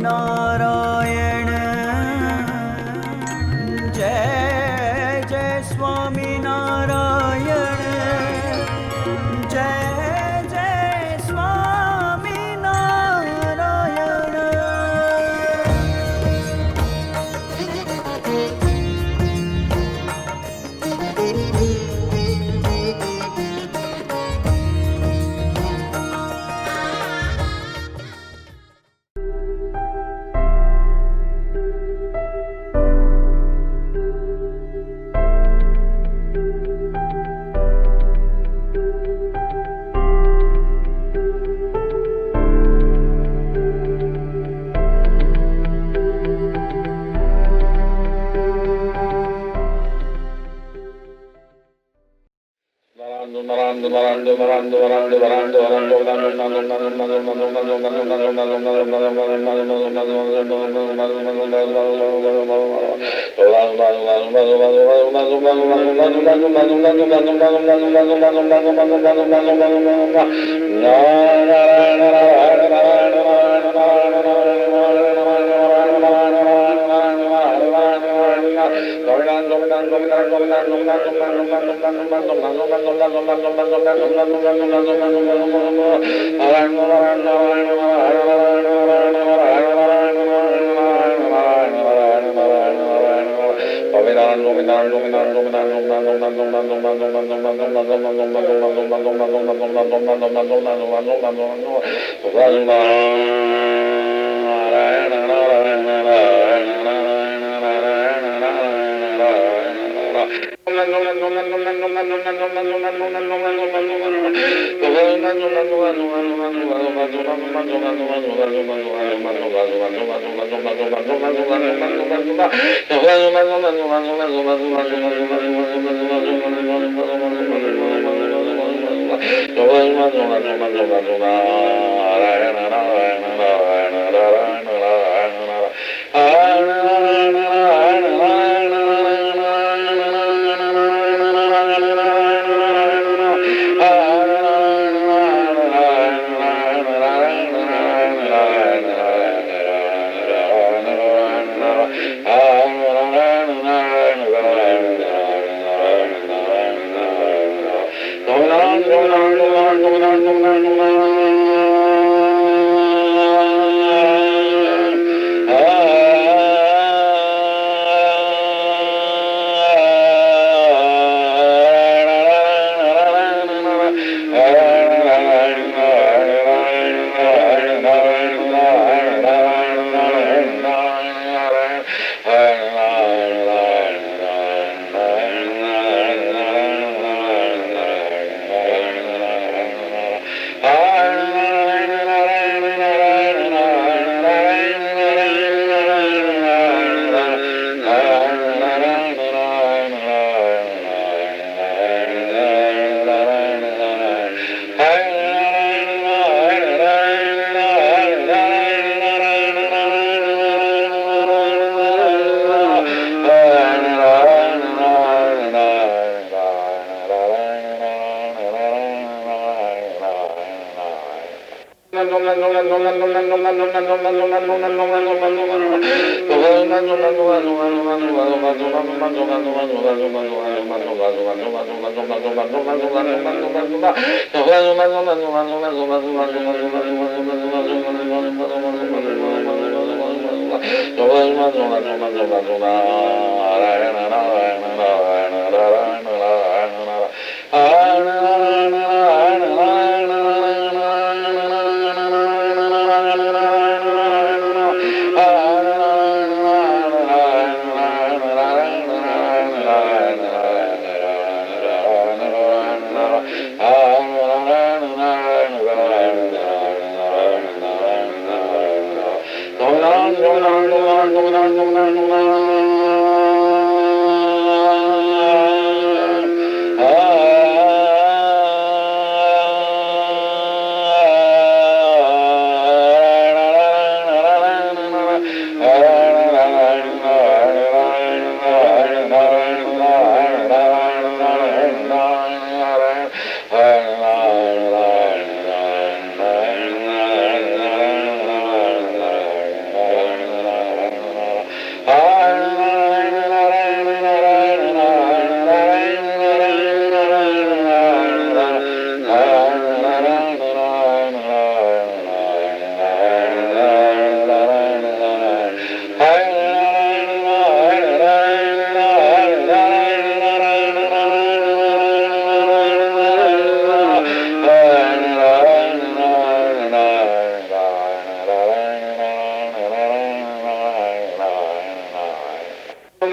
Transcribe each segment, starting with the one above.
स्वामीनारायण जय जय स्वामीनारायण जय जय स्वामीनारायण।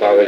Kaga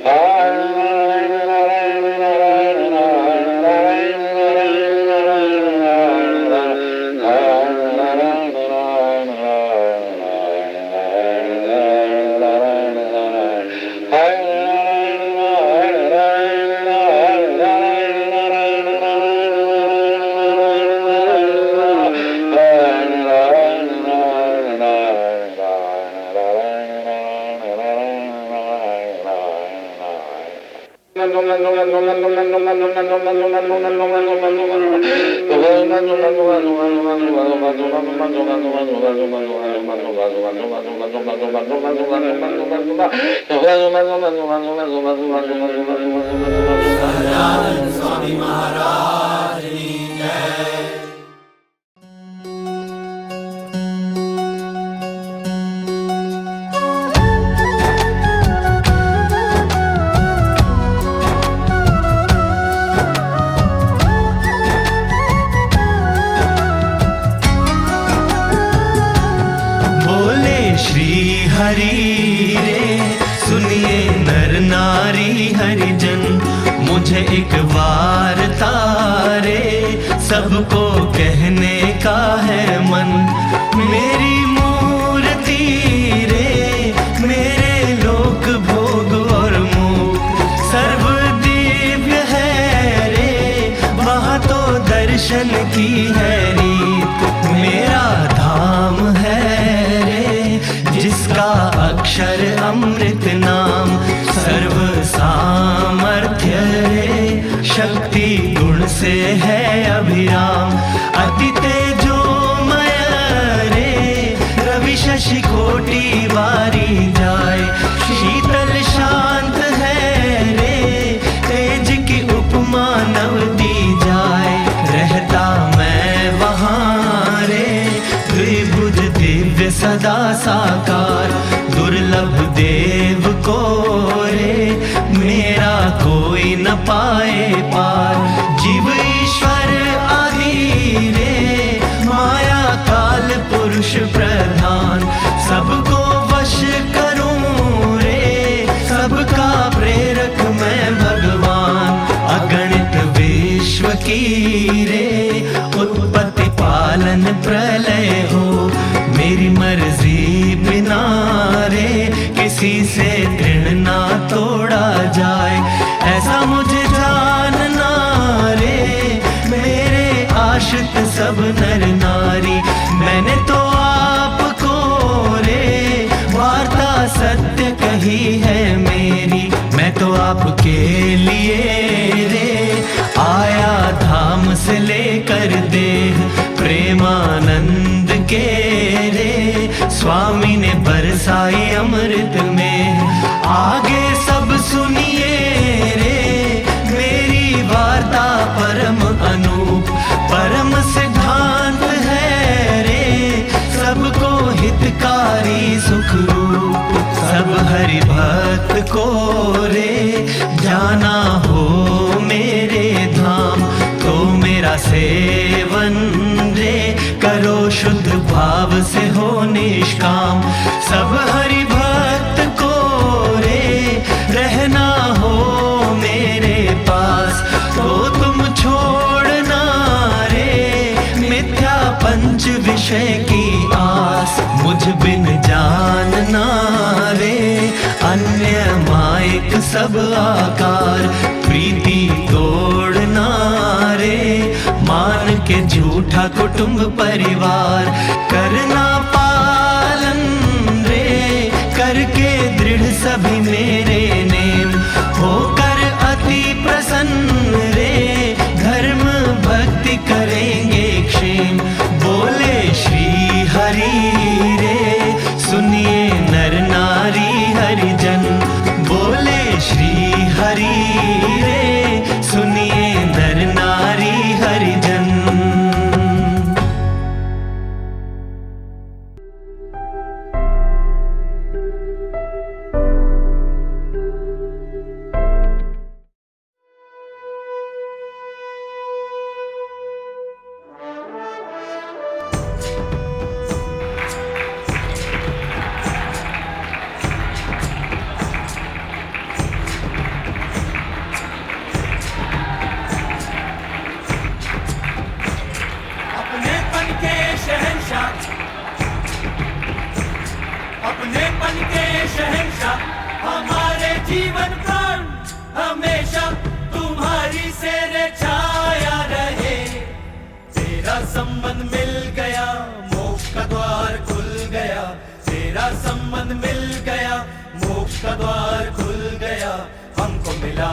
Ah स्वामी महाराज की जय। श्री हरि रे सुनिए नर नारी हरिजन, मुझे एक वार्ता रे सबको कहने का है मन। मेरी मूर्ति रे मेरे लोक भोग और मुख सर्व दिव्य है रे, वहाँ तो दर्शन की है रीत। मेरा धाम है जिसका अक्षर अमृत नाम, सर्व सामर्थ्य रे शक्ति गुण से है अभिराम। अति तेजोमय रे रवि शशि कोटि वारी जाए, शीतल शांत है रे तेज की उपमा नव दी जाए। रहता मैं वहाँ रे द्विभुज दिव्य सदा साकार, दुर्लभ देव को रे मेरा कोई न पाए पार। जीव ईश्वर आदि रे माया काल पुरुष प्रधान, सबको वश करूं रे सबका प्रेरक मैं भगवान। अगणित विश्व की रे उत्पत्ति पालन प्रलय हो, मेरी मर्जी बिना रे किसी से तृण ना तोड़ा जाए। ऐसा मुझे जानना रे मेरे आश्रित सब नर नारी, मैंने तो आपको रे वार्ता सत्य कही है मेरी। मैं तो आपके लिए रे आया धाम से लेकर देह, प्रेमानंद के रे स्वामी ने बरसाई अमृत में। आगे सब सुनिए रे मेरी वार्ता परम अनूप, परम सिद्धांत है रे सबको हितकारी सुख रूप। सब हरि भक्त को रे जाना हो मेरे धाम, तो मेरा सेवन रे करो शुद्ध भाव से हो निष्काम। सब हरि भक्त को रे रहना हो मेरे पास, तो तुम छोड़ना रे मिथ्या पंच विषय की आस। मुझ बिन जानना रे अन्य मायक सब आकार, प्रीति तोड़ना रे मान के झूठा कुटुंब परिवार। करना पालन रे करके दृढ़ सभी मेरे नेम, होकर अति प्रसन्न रे धर्म भक्ति करेंगे क्षेम। बोले श्री हरि रे सुनिए नर नारी हरिजन, बोले श्री हरि रे सुनिए नर नारी हरिजन। हमारे जीवन प्राण हमेशा तुम्हारी से छाया रहे। तेरा संबंध मिल गया मोक्ष का द्वार खुल गया, तेरा संबंध मिल गया मोक्ष का द्वार खुल गया। हमको मिला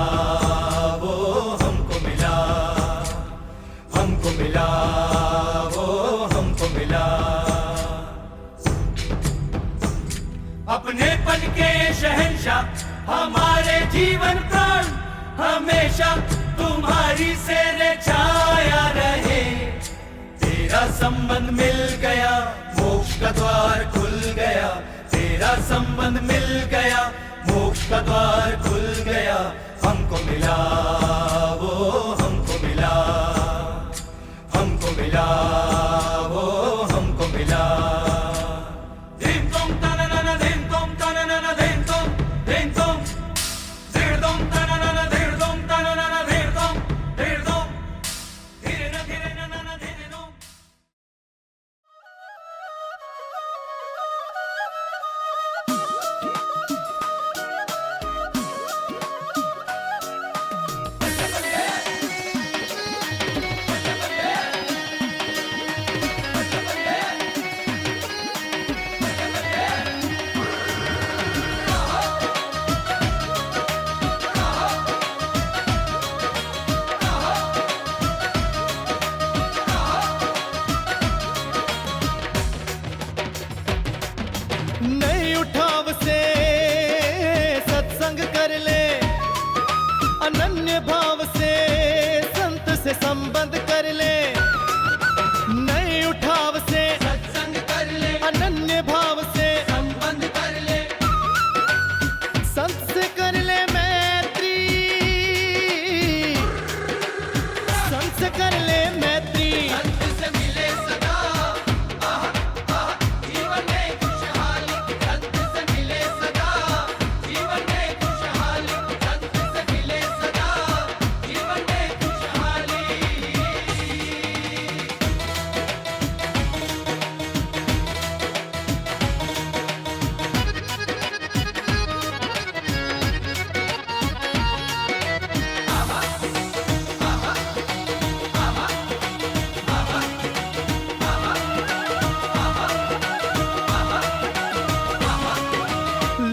अपनेपन के शहंशाह हमारे जीवन प्राण हमेशा तुम्हारी से रे छाया रहे। तेरा संबंध मिल गया मोक्ष का द्वार खुल गया, तेरा संबंध मिल गया मोक्ष का द्वार खुल गया। हमको मिला वो हमको मिला, हमको मिला वो हमको मिला। धीम तोम तननन धीम तोम तननन धीम तोम धीम तोम धीर तोम तननन धीर तोम तननन धीर तोम धीर तोम धीर न धीर ननन धीर तोम। नई उठाव से सत्संग कर ले, अनन्य भाव से संत से संबंध कर ले। नई उठाव से सत्संग कर ले, अनन्य भाव से संबंध कर ले, संत से कर ले मैत्री, संत से कर ले मैत्री। संत से मिले सदा जीवन में खुशहाली, संत से मिले सदा जीवन में खुशहाली, संत से मिले सदा जीवन में खुशहाली।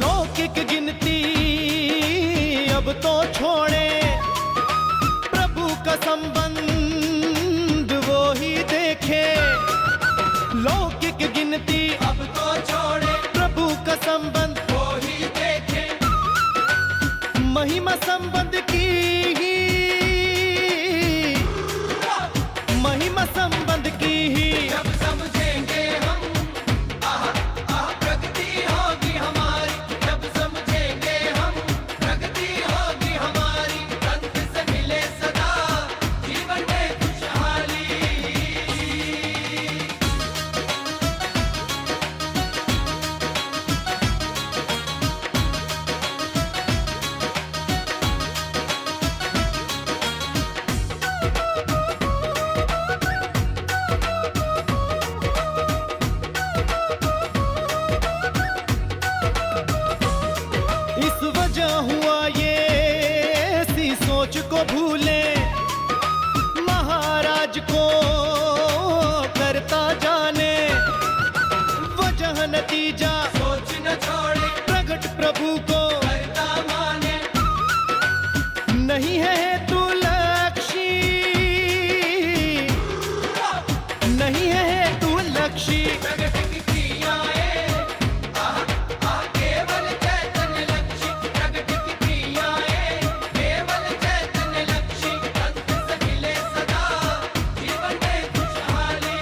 लौकिक गिनती अब तो छोड़े, प्रभु का संबंध वो ही देखे। लौकिक गिनती अब तो छोड़े प्रभु का संबंध, वो ही देखे, महिमा संबंध की ही, महिमा संबंध की ही। जब समझेंगे हम प्रगति होगी हमारी, जब समझेंगे हम प्रगति होगी हमारी। संत से मिले सदा जीवन में खुशहाली। इस वजह हुआ ये ऐसी सोच को भूले, महाराज को करता जाने। वजह नतीजा सोच न छोड़े प्रगट प्रभु को करता माने, नहीं है हेतु लक्ष्य, नहीं है हेतु लक्ष्य। प्रगट की क्रियाएं केवल चैतन्य लक्ष्य, प्रगट की क्रियाएं केवल चैतन्य लक्ष्य। संत से मिले सदा जीवन में खुशहाली।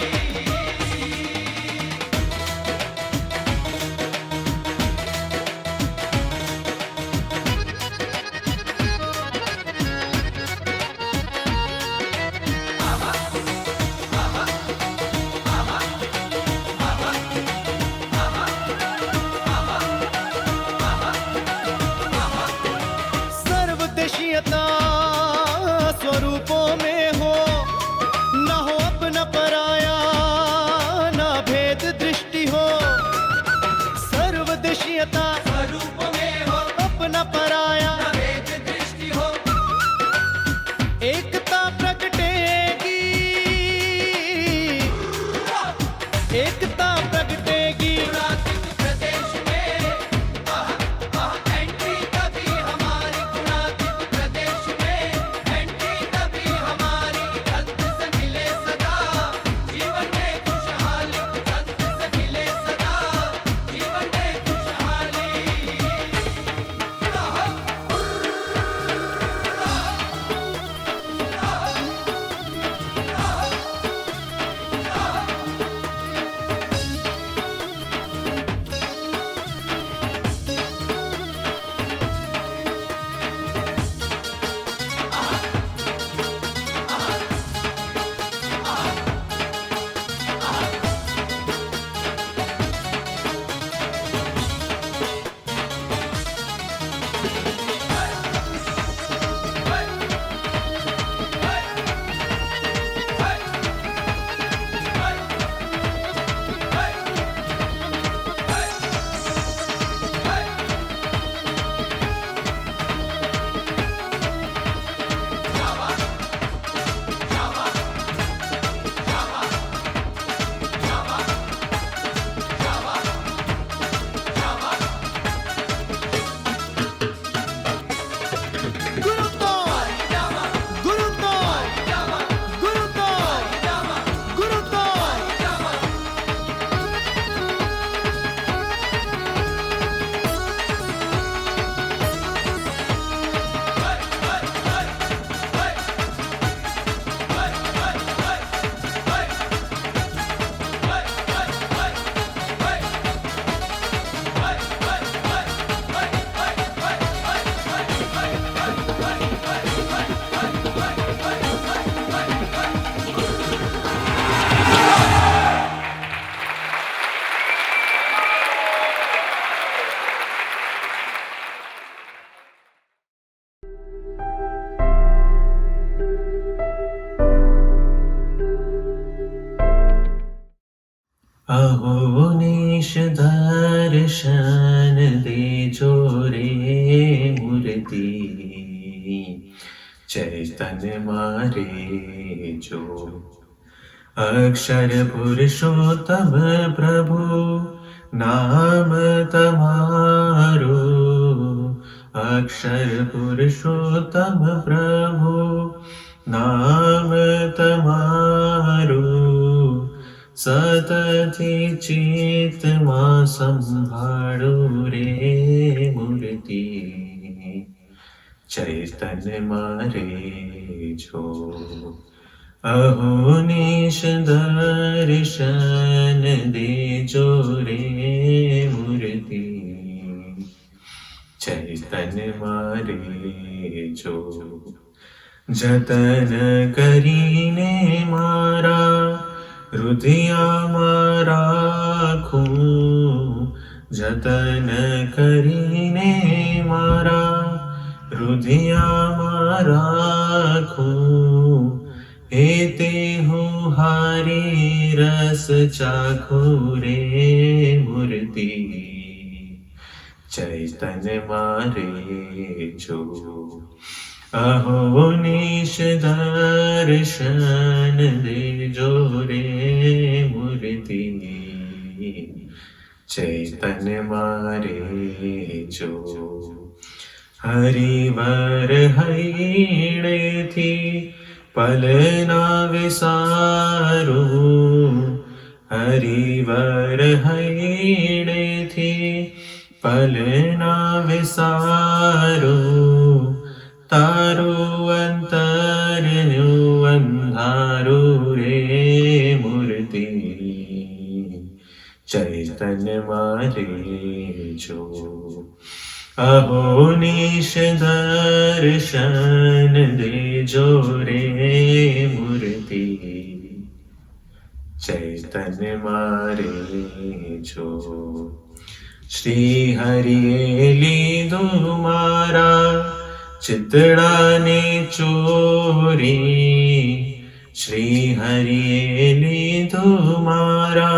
सर्वदेशीयता स्वरूपों में हो, न हो अपना पराया, न भेद दृष्टि हो। सर्वदेशीयता स्वरूप में हो अपना पराया, न भेद दृष्टि हो, एकता प्रगटेगी, एकता प्रगटेगी। गुणातीत प्रदेश में एंट्री कभी हमारी, गुणातीत प्रदेश में एंट्री कभी हमारी। संत से मिले सदा जीवन में खुशहाली, संत से मिले सदा जीवन में खुशहाली। दर्शन दे जो रे मूर्ति चैतन्य मारे जो अक्षर पुरुषोत्तम प्रभु नाम तमारो अक्षर पुरुषोत्तम प्रभु नाम तमारो सतति चित मां संभाळो रे मूर्ति चैतन्य मारे जो अहोनिश दर्शन दे जो रे मूर्ति चैतन्य मारे जो जतन करीने मारा हृदया मारा खू जतन करीने मारा हृदया मारा खू हेते हूँ हारी रस चाखो रे मूर्ति चैतन्य मारे जो अहोनिश दर्शन दे जो रे मूर्ति चैतन्य मारे जो हरिवर हईड़े थी पलना विसारो हरिवर हईड़े थी पलना विसारो तारो अंतर अंधारो रे मूर्ति चैतन्य मारे जो अहोनिश दर्शन दे जो रे मूर्ति चैतन्य मारे जो श्री हरिये लीधो मारा चितड़ा ने चोरी श्री हरिये लीधो मारा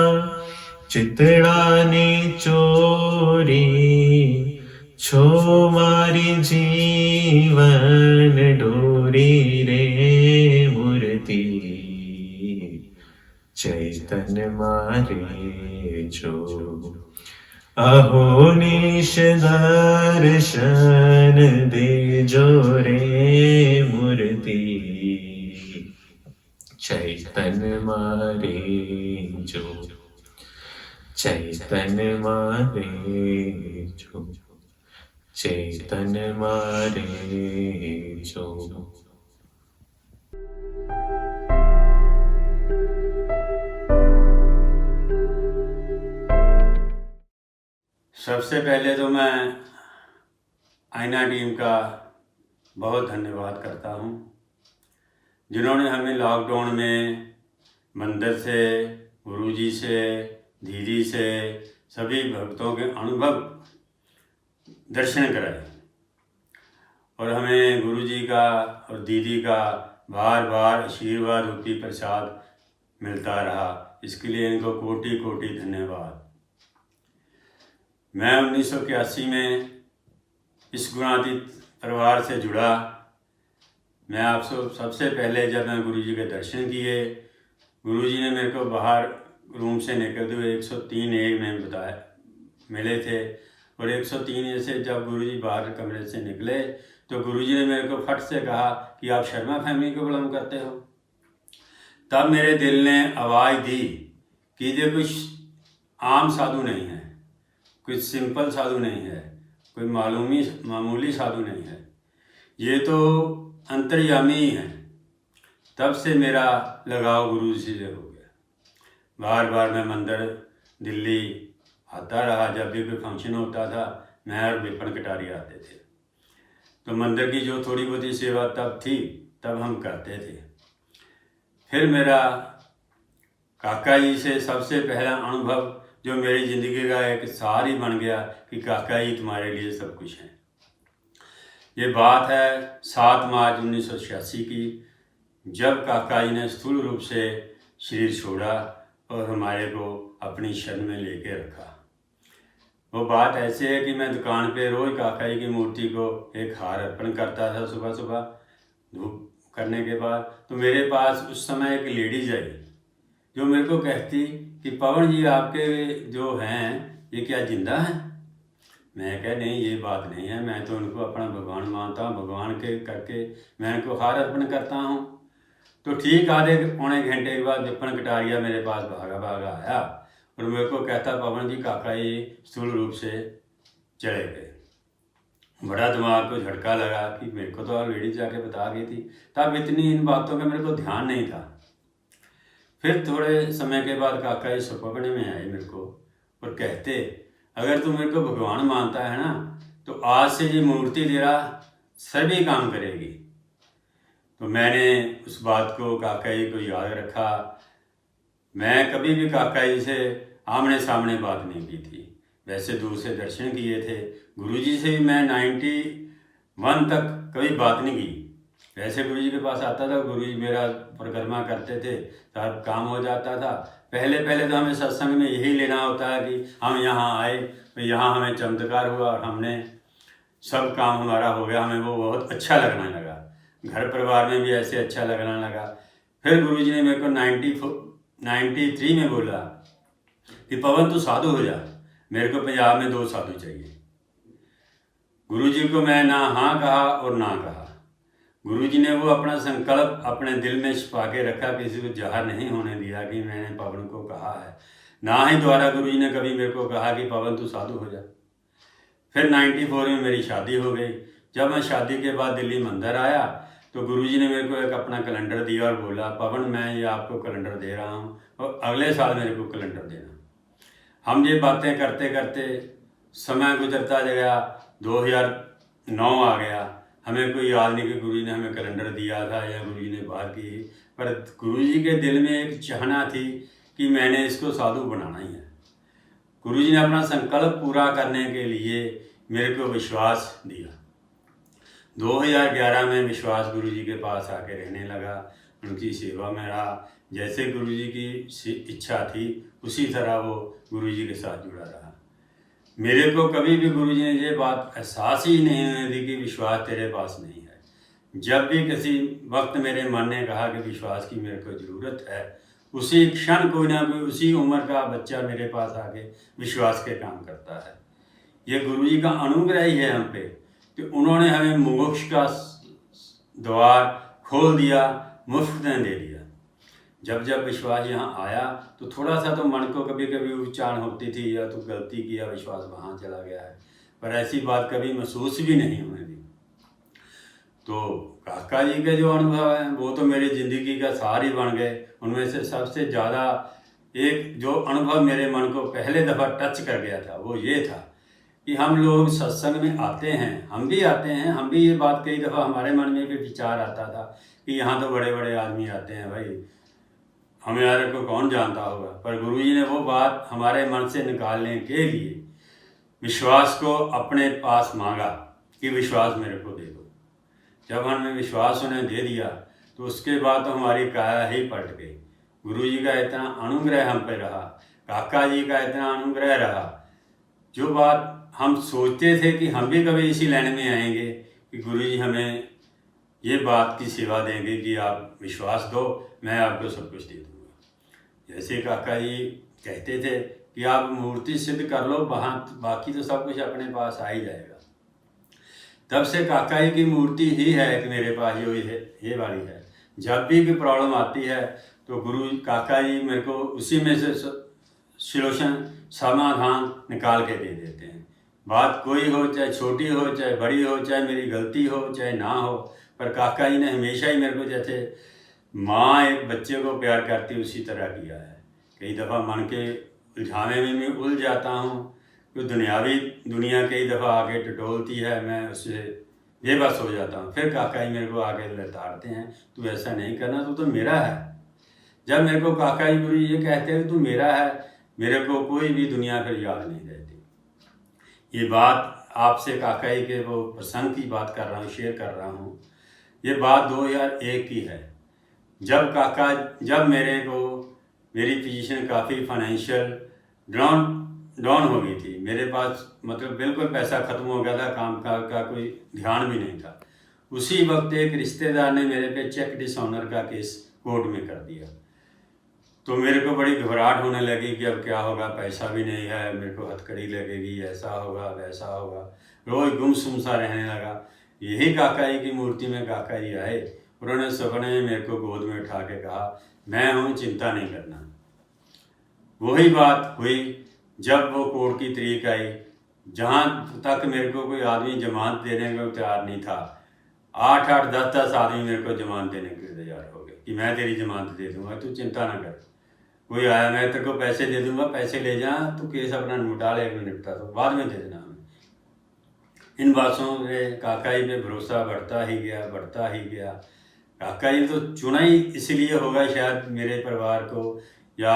चितड़ा ने चोरी छो मारी जीवन डोरी रे मूर्ति चैतन्य मारे जो अहोनिश दर्शन दे जो रे मूर्ति चैतन्य मारे जो चैतन्य मारे जो चैतन्य मारे जो सबसे पहले तो मैं आईना टीम का बहुत धन्यवाद करता हूँ जिन्होंने हमें लॉकडाउन में मंदिर से, गुरुजी से, दीदी से, सभी भक्तों के अनुभव दर्शन कराए और हमें गुरुजी का और दीदी का बार बार आशीर्वाद रूपी प्रसाद मिलता रहा। इसके लिए इनको कोटि कोटि धन्यवाद। मैं 1981 में इस गुणातीत परिवार से जुड़ा। मैं आप सबसे पहले जब मैं गुरुजी के दर्शन किए, गुरुजी ने मेरे को बाहर रूम से निकलते हुए 103A में बताया मिले थे और 103A से जब गुरुजी बाहर कमरे से निकले तो गुरुजी ने मेरे को फट से कहा कि आप शर्मा फैमिली को बिलोंग करते हो। तब मेरे दिल ने आवाज़ दी कि ये कुछ आम साधु नहीं है, कुछ सिंपल साधु नहीं है, कोई मामूली साधु नहीं है, ये तो अंतर्यामी ही है। तब से मेरा लगाव गुरु जी से हो गया। बार बार मैं मंदिर दिल्ली आता रहा। जब भी कोई फंक्शन होता था मैं और विपिन कटारी आते थे, तो मंदिर की जो थोड़ी बहुत सेवा तब थी तब हम करते थे। फिर मेरा काका जी से सबसे पहला अनुभव जो मेरी ज़िंदगी का एक सार ही बन गया कि काका जी तुम्हारे लिए सब कुछ है। ये बात है 7 मार्च 1986 की, जब काका जी ने स्थूल रूप से शरीर छोड़ा और हमारे को अपनी शरण में लेके रखा। वो बात ऐसे है कि मैं दुकान पे रोज़ काका जी की मूर्ति को एक हार अर्पण करता था सुबह सुबह धूप करने के बाद। तो मेरे पास उस समय एक लेडीज आई जो मेरे को कहती कि पवन जी आपके जो हैं ये क्या जिंदा हैं? मैं कह नहीं, ये बात नहीं है, मैं तो उनको अपना भगवान मानता हूँ, भगवान के करके मैं उनको हार अर्पण करता हूँ। तो ठीक आधे पौने घंटे के बाद विपिन कटारिया मेरे पास भागा भागा आया और मेरे को कहता पवन जी काका जी स्थूल रूप से चले गए। बड़ा दिमाग को झटका लगा कि मेरे को तो ऑलरेडी जाके बता गई थी, तब इतनी इन बातों का मेरे को ध्यान नहीं था। फिर थोड़े समय के बाद काका जी सपने में आए मेरे को और कहते अगर तू मेरे को भगवान मानता है ना तो आज से ये मूर्ति तेरा सभी काम करेगी। तो मैंने उस बात को काका जी को याद रखा। मैं कभी भी काका जी से आमने सामने बात नहीं की थी, वैसे दूर से दर्शन किए थे। गुरुजी से भी मैं 91 तक कभी बात नहीं की। वैसे गुरुजी के पास आता था, गुरुजी मेरा परिक्रमा करते थे, तब काम हो जाता था। पहले तो हमें सत्संग में यही लेना होता है कि हम यहाँ आए तो यहाँ हमें चमत्कार हुआ और हमने सब काम हमारा हो गया, हमें वो बहुत अच्छा लगने लगा। घर परिवार में भी ऐसे अच्छा लगने लगा। फिर गुरुजी ने मेरे को 93 में बोला कि पवन तू साधु हो जा, मेरे को पंजाब में 2 साधु चाहिए। गुरुजी को मैं ना हाँ कहा और ना कहा। गुरुजी ने वो अपना संकल्प अपने दिल में छिपा के रखा, किसी को ज़ाहिर नहीं होने दिया कि मैंने पवन को कहा है। ना ही द्वारा गुरुजी ने कभी मेरे को कहा कि पवन तू साधु हो जा। फिर 94 में मेरी शादी हो गई। जब मैं शादी के बाद दिल्ली मंदिर आया तो गुरुजी ने मेरे को एक अपना कैलेंडर दिया और बोला पवन मैं ये आपको कैलेंडर दे रहा हूँ और अगले साल मेरे को कैलेंडर देना। हम ये बातें करते करते समय गुजरता गया, 2009 आ गया। हमें कोई याद नहीं कि गुरुजी ने हमें कैलेंडर दिया था या गुरुजी ने बात की, पर गुरुजी के दिल में एक चाहना थी कि मैंने इसको साधु बनाना ही है। गुरुजी ने अपना संकल्प पूरा करने के लिए मेरे को विश्वास दिया। 2011 में विश्वास गुरुजी के पास आके रहने लगा, उनकी सेवा में रहा। जैसे गुरुजी की इच्छा थी उसी तरह वो गुरुजी के साथ जुड़ा रहा। मेरे को कभी भी गुरुजी ने ये बात एहसास ही नहीं होने दी कि विश्वास तेरे पास नहीं है। जब भी किसी वक्त मेरे मन ने कहा कि विश्वास की मेरे को ज़रूरत है, उसी क्षण कोई ना कोई उसी उम्र का बच्चा मेरे पास आके विश्वास के काम करता है। ये गुरुजी का अनुग्रह ही है हम पे कि उन्होंने हमें मोक्ष का द्वार खोल दिया, मुफ्त में दे दिया। जब विश्वास यहाँ आया तो थोड़ा सा तो मन को कभी कभी उच्चारण होती थी या तो गलती किया, विश्वास वहाँ चला गया है, पर ऐसी बात कभी महसूस भी नहीं होने दी। तो काका जी के जो अनुभव हैं वो तो मेरी ज़िंदगी का सार ही बन गए। उनमें से सबसे ज़्यादा एक जो अनुभव मेरे मन को पहले दफ़ा टच कर गया था वो ये था कि हम लोग सत्संग में आते हैं, हम भी आते हैं, हम भी ये बात कई दफ़ा हमारे मन में भी विचार आता था कि यहाँ तो बड़े बड़े आदमी आते हैं भाई, हमें यार को कौन जानता होगा। पर गुरुजी ने वो बात हमारे मन से निकालने के लिए विश्वास को अपने पास मांगा कि विश्वास मेरे को दे दो। जब हमने विश्वास उन्हें दे दिया तो उसके बाद तो हमारी काया ही पलट गई। गुरुजी का इतना अनुग्रह हम पे रहा, काका जी का इतना अनुग्रह रहा। जो बात हम सोचते थे कि हम भी कभी इसी लाइन में आएंगे कि गुरुजी हमें ये बात की सेवा देंगे कि आप विश्वास दो, मैं आपको सब कुछ दे दूँगा। जैसे काका जी कहते थे कि आप मूर्ति सिद्ध कर लो, बाकी तो सब कुछ अपने पास आ ही जाएगा। तब से काका जी की मूर्ति ही है कि मेरे पास ये वाली है। जब भी कोई प्रॉब्लम आती है तो गुरु काका जी मेरे को उसी में से सॉल्यूशन समाधान निकाल के दे देते हैं। बात कोई हो, चाहे छोटी हो, चाहे बड़ी हो, चाहे मेरी गलती हो, चाहे ना हो, पर काका जी ने हमेशा ही मेरे को जैसे माँ एक बच्चे को प्यार करती उसी तरह किया है। कई दफ़ा मन के उलझाने में मैं उलझ जाता हूँ, तो दुनियावी दुनिया कई दफ़ा आके टटोलती है, मैं उससे बेबस हो जाता हूँ। फिर काका जी मेरे को आके लताड़ते हैं, तू ऐसा नहीं करना, तू तो मेरा है। जब मेरे को काका जी गुरु ये कहते हैं तू मेरा है, मेरे को कोई भी दुनिया फिर याद नहीं रहती। ये बात आपसे काका जी के वो प्रसंग की बात कर रहा हूँ, शेयर कर रहा हूँ। ये बात 2001 की है, जब मेरे को मेरी पोजीशन काफ़ी फाइनेंशियल डाउन डाउन हो गई थी, मेरे पास मतलब बिल्कुल पैसा ख़त्म हो गया था, काम का कोई ध्यान भी नहीं था। उसी वक्त एक रिश्तेदार ने मेरे पे चेक डिसऑनर का केस कोर्ट में कर दिया। तो मेरे को बड़ी घबराहट होने लगी कि अब क्या होगा, पैसा भी नहीं है, मेरे को हथकड़ी लगेगी, ऐसा होगा वैसा होगा, रोज़ गुमसुम सा रहने लगा। यही काका जी की मूर्ति में काका जी आए, उन्होंने सपने में मेरे को गोद में उठा के कहा, मैं हूँ, चिंता नहीं करना। वही बात हुई जब वो कोर्ट की तारीख आई, जहाँ तक मेरे को कोई आदमी जमानत देने को तैयार नहीं था, 8-8, 10-10 आदमी मेरे को जमानत देने के लिए तैयार हो गए कि मैं तेरी जमानत दे दूंगा, तू चिंता ना कर। कोई आया, मैं तेरे को पैसे दे दूंगा, पैसे ले जा, तू केस अपना निपटा ले, निपटा तो बाद में दे देना हमें। इन बातों में काका जी पे भरोसा बढ़ता ही गया, बढ़ता ही गया। काका जी तो चुना ही इसलिए होगा शायद मेरे परिवार को या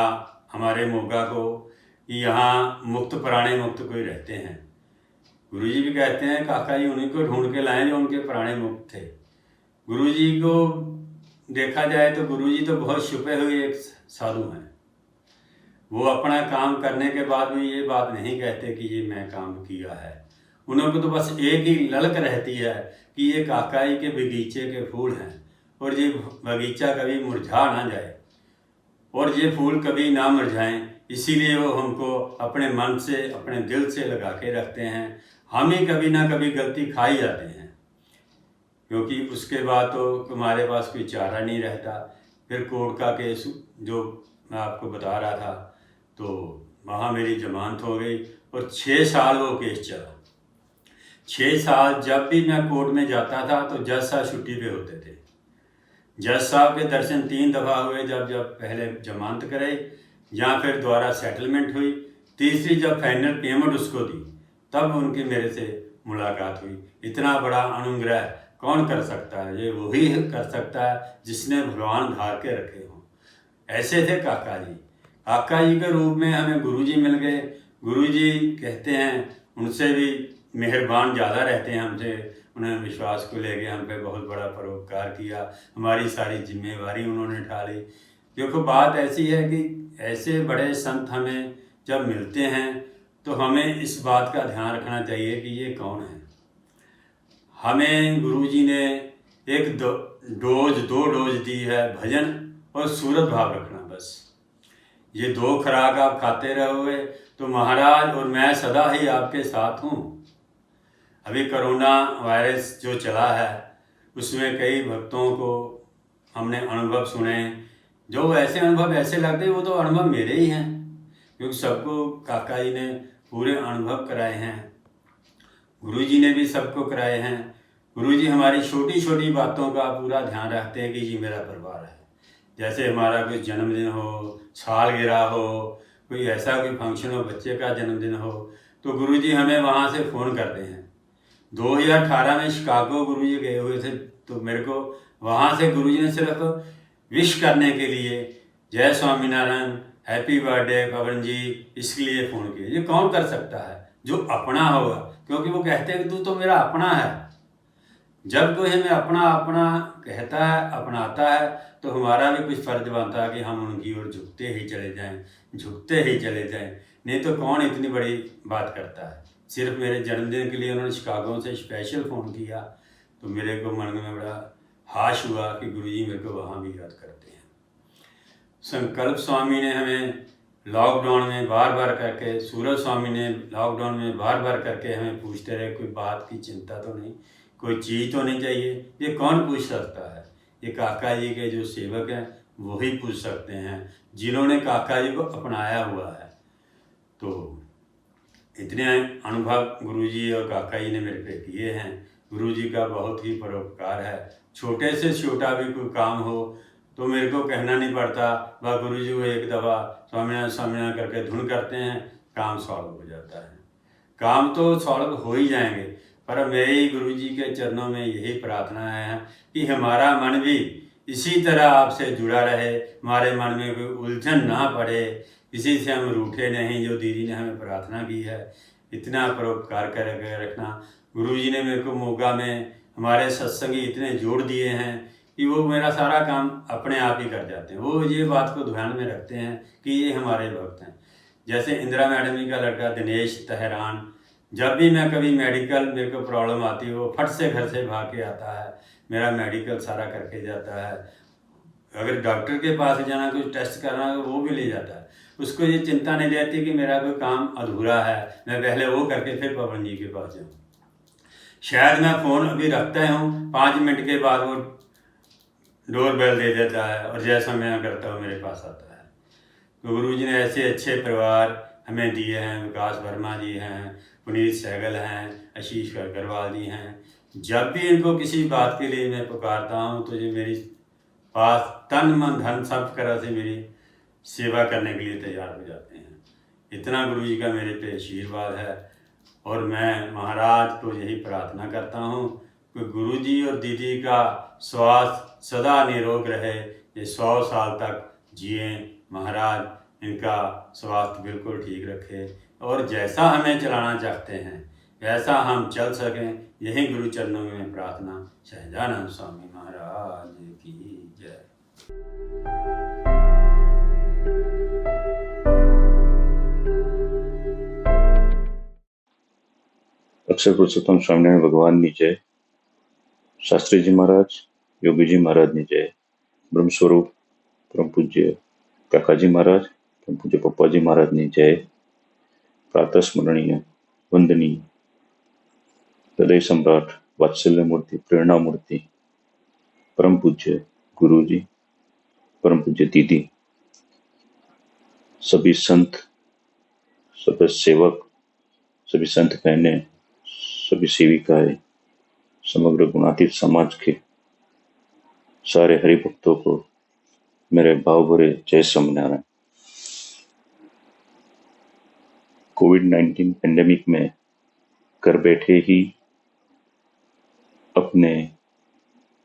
हमारे मोगा को कि यहाँ मुक्त पुराने मुक्त कोई रहते हैं। गुरुजी भी कहते हैं काका जी उन्हीं को ढूंढ के लाए जो उनके पुराने मुक्त थे। गुरुजी को देखा जाए तो गुरुजी तो बहुत छुपे हुए एक साधु हैं। वो अपना काम करने के बाद भी ये बात नहीं कहते कि ये मैं काम किया है। उनको तो बस एक ही ललक रहती है कि ये काका जी के बगीचे के फूल हैं और ये बगीचा कभी मुरझा ना जाए और ये फूल कभी ना मुरझाएं, इसीलिए वो हमको अपने मन से अपने दिल से लगा के रखते हैं। हम ही कभी ना कभी गलती खा ही जाते हैं, क्योंकि उसके बाद तो हमारे पास कोई चारा नहीं रहता। फिर कोर्ट का केस जो मैं आपको बता रहा था, तो वहाँ मेरी जमानत हो गई और 6 साल वो केस चला। 6 साल जब भी मैं कोर्ट में जाता था तो जज साहब छुट्टी पे होते थे। जज साहब के दर्शन 3 दफ़ा हुए, जब पहले जमानत कराई या फिर दोबारा सेटलमेंट हुई, तीसरी जब फाइनल पेमेंट उसको दी तब उनकी मेरे से मुलाकात हुई। इतना बड़ा अनुग्रह कौन कर सकता है? ये वही कर सकता है जिसने भगवान धार के रखे हों। ऐसे थे काका जी। काका जी के रूप में हमें गुरुजी मिल गए। गुरुजी कहते हैं उनसे भी मेहरबान ज़्यादा रहते हैं हमसे। उन्होंने विश्वास को लेके हम पे बहुत बड़ा परोपकार किया, हमारी सारी जिम्मेवारी उन्होंने उठा ली। देखो बात ऐसी है कि ऐसे बड़े संत हमें जब मिलते हैं तो हमें इस बात का ध्यान रखना चाहिए कि ये कौन है। हमें गुरुजी ने एक दो डोज दी है, भजन और सूरत भाव रखना। बस ये 2 खुराक आप खाते रहोगे तो महाराज और मैं सदा ही आपके साथ हूँ। अभी कोरोना वायरस जो चला है उसमें कई भक्तों को हमने अनुभव सुने, जो ऐसे अनुभव ऐसे लगते वो तो अनुभव मेरे ही हैं, क्योंकि सबको काका जी ने पूरे अनुभव कराए हैं, गुरुजी ने भी सबको कराए हैं। गुरुजी हमारी छोटी छोटी बातों का पूरा ध्यान रखते हैं कि ये मेरा परिवार है। जैसे हमारा कोई जन्मदिन हो, सालगिरह हो, कोई ऐसा कोई फंक्शन हो, बच्चे का जन्मदिन हो, तो गुरुजी हमें वहाँ से फ़ोन करते हैं। 2018 में शिकागो गुरुजी गए हुए थे, तो मेरे को वहाँ से गुरुजी ने सिर्फ विश करने के लिए जय स्वामीनारायण, हैप्पी बर्थडे पवन जी, इसके लिए फ़ोन किया। ये कौन कर सकता है? जो अपना होगा, क्योंकि वो कहते हैं कि तू तो मेरा अपना है। जब कोई हमें अपना अपना कहता है, अपनाता है, तो हमारा भी कुछ फ़र्ज बनता है कि हम उनकी ओर झुकते ही चले जाएं, झुकते ही चले जाएं। नहीं तो कौन इतनी बड़ी बात करता है। सिर्फ मेरे जन्मदिन के लिए उन्होंने शिकागो से स्पेशल फ़ोन किया, तो मेरे को मन में बड़ा हाश हुआ कि गुरुजी मेरे को वहाँ भी याद करते हैं। संकल्प स्वामी ने हमें लॉकडाउन में बार बार करके, सूरज स्वामी ने लॉकडाउन में बार बार करके हमें पूछते रहे, कोई बात की चिंता तो नहीं, कोई चीज़ तो नहीं चाहिए। ये कौन पूछ सकता है? ये काका जी के जो सेवक हैं वही पूछ सकते हैं, जिन्होंने काका जी को अपनाया हुआ है। तो इतने अनुभव गुरुजी और काका जी ने मेरे पे किए हैं। गुरुजी का बहुत ही परोपकार है। छोटे से छोटा भी कोई काम हो तो मेरे को कहना नहीं पड़ता, वह गुरुजी को एक दफ़ा स्वामीनारायण स्वामीनारायण करके धुन करते हैं, काम सॉल्व हो जाता है। काम तो सॉल्व हो ही जाएंगे, पर मेरी गुरुजी के चरणों में यही प्रार्थना है कि हमारा मन भी इसी तरह आपसे जुड़ा रहे, हमारे मन में कोई उलझन ना पड़े, किसी से हम रूठे नहीं, जो दीदी ने हमें प्रार्थना की है। इतना परोपकार करके रखना। गुरुजी ने मेरे को मोगा में हमारे सत्संगी इतने जोड़ दिए हैं कि वो मेरा सारा काम अपने आप ही कर जाते हैं। वो ये बात को ध्यान में रखते हैं कि ये हमारे भक्त हैं। जैसे इंदिरा मैडम जी का लड़का दिनेश तहरान, जब भी मैं कभी मेडिकल मेरे को प्रॉब्लम आती है वो फट से घर से भाग के आता है, मेरा मेडिकल सारा करके जाता है। अगर डॉक्टर के पास जाना, कुछ टेस्ट करना है वो भी ले जाता है। उसको ये चिंता नहीं रहती कि मेरा कोई काम अधूरा है, मैं पहले वो करके फिर पवन जी के पास जाऊँ। शायद मैं फ़ोन अभी रखता हूँ, 5 मिनट के बाद वो डोर बेल दे देता है और जैसा मैं करता हूँ मेरे पास आता है। तो गुरु जी ने ऐसे अच्छे परिवार हमें दिए हैं। विकास वर्मा जी हैं, पुनीत सहगल हैं, आशीष अग्रवाल जी हैं। जब भी इनको किसी बात के लिए मैं पुकारता हूँ तो ये मेरी पास तन मन धन सब तरह से मेरी सेवा करने के लिए तैयार हो जाते हैं। इतना गुरु जी का मेरे पे आशीर्वाद है और मैं महाराज को यही प्रार्थना करता हूँ कि गुरु जी और दीदी का स्वास्थ्य सदा निरोग रहे, ये 100 साल तक जिए। महाराज इनका स्वास्थ्य बिल्कुल ठीक रखे और जैसा हमें चलाना चाहते हैं वैसा हम चल सकें, यही गुरु चरणों में प्रार्थना। सहजानंद स्वामी महाराज की जय। अक्षर पुरुषोत्तम स्वामीनारायण भगवान की जय, शास्त्री जी महाराज, योगी जी महाराज की जय, ब्रह्म स्वरूप परम पूज्य काका जी महाराज, परम पूज्य पप्पा जी महाराज की जय। प्रातः स्मरणीय वंदनीय हृदय सम्राट वात्सल्य मूर्ति प्रेरणा मूर्ति परम पूज्य गुरु जी, परम पूज्य दीदी, सभी संत, सभी सेवक, सभी संत बहने, सभी सेविकाएं, समग्र गुणातीत समाज के सारे हरि भक्तों को मेरे भाव भरे जय स्वामीनारायण। कोविड-19 पेंडेमिक में घर बैठे ही अपने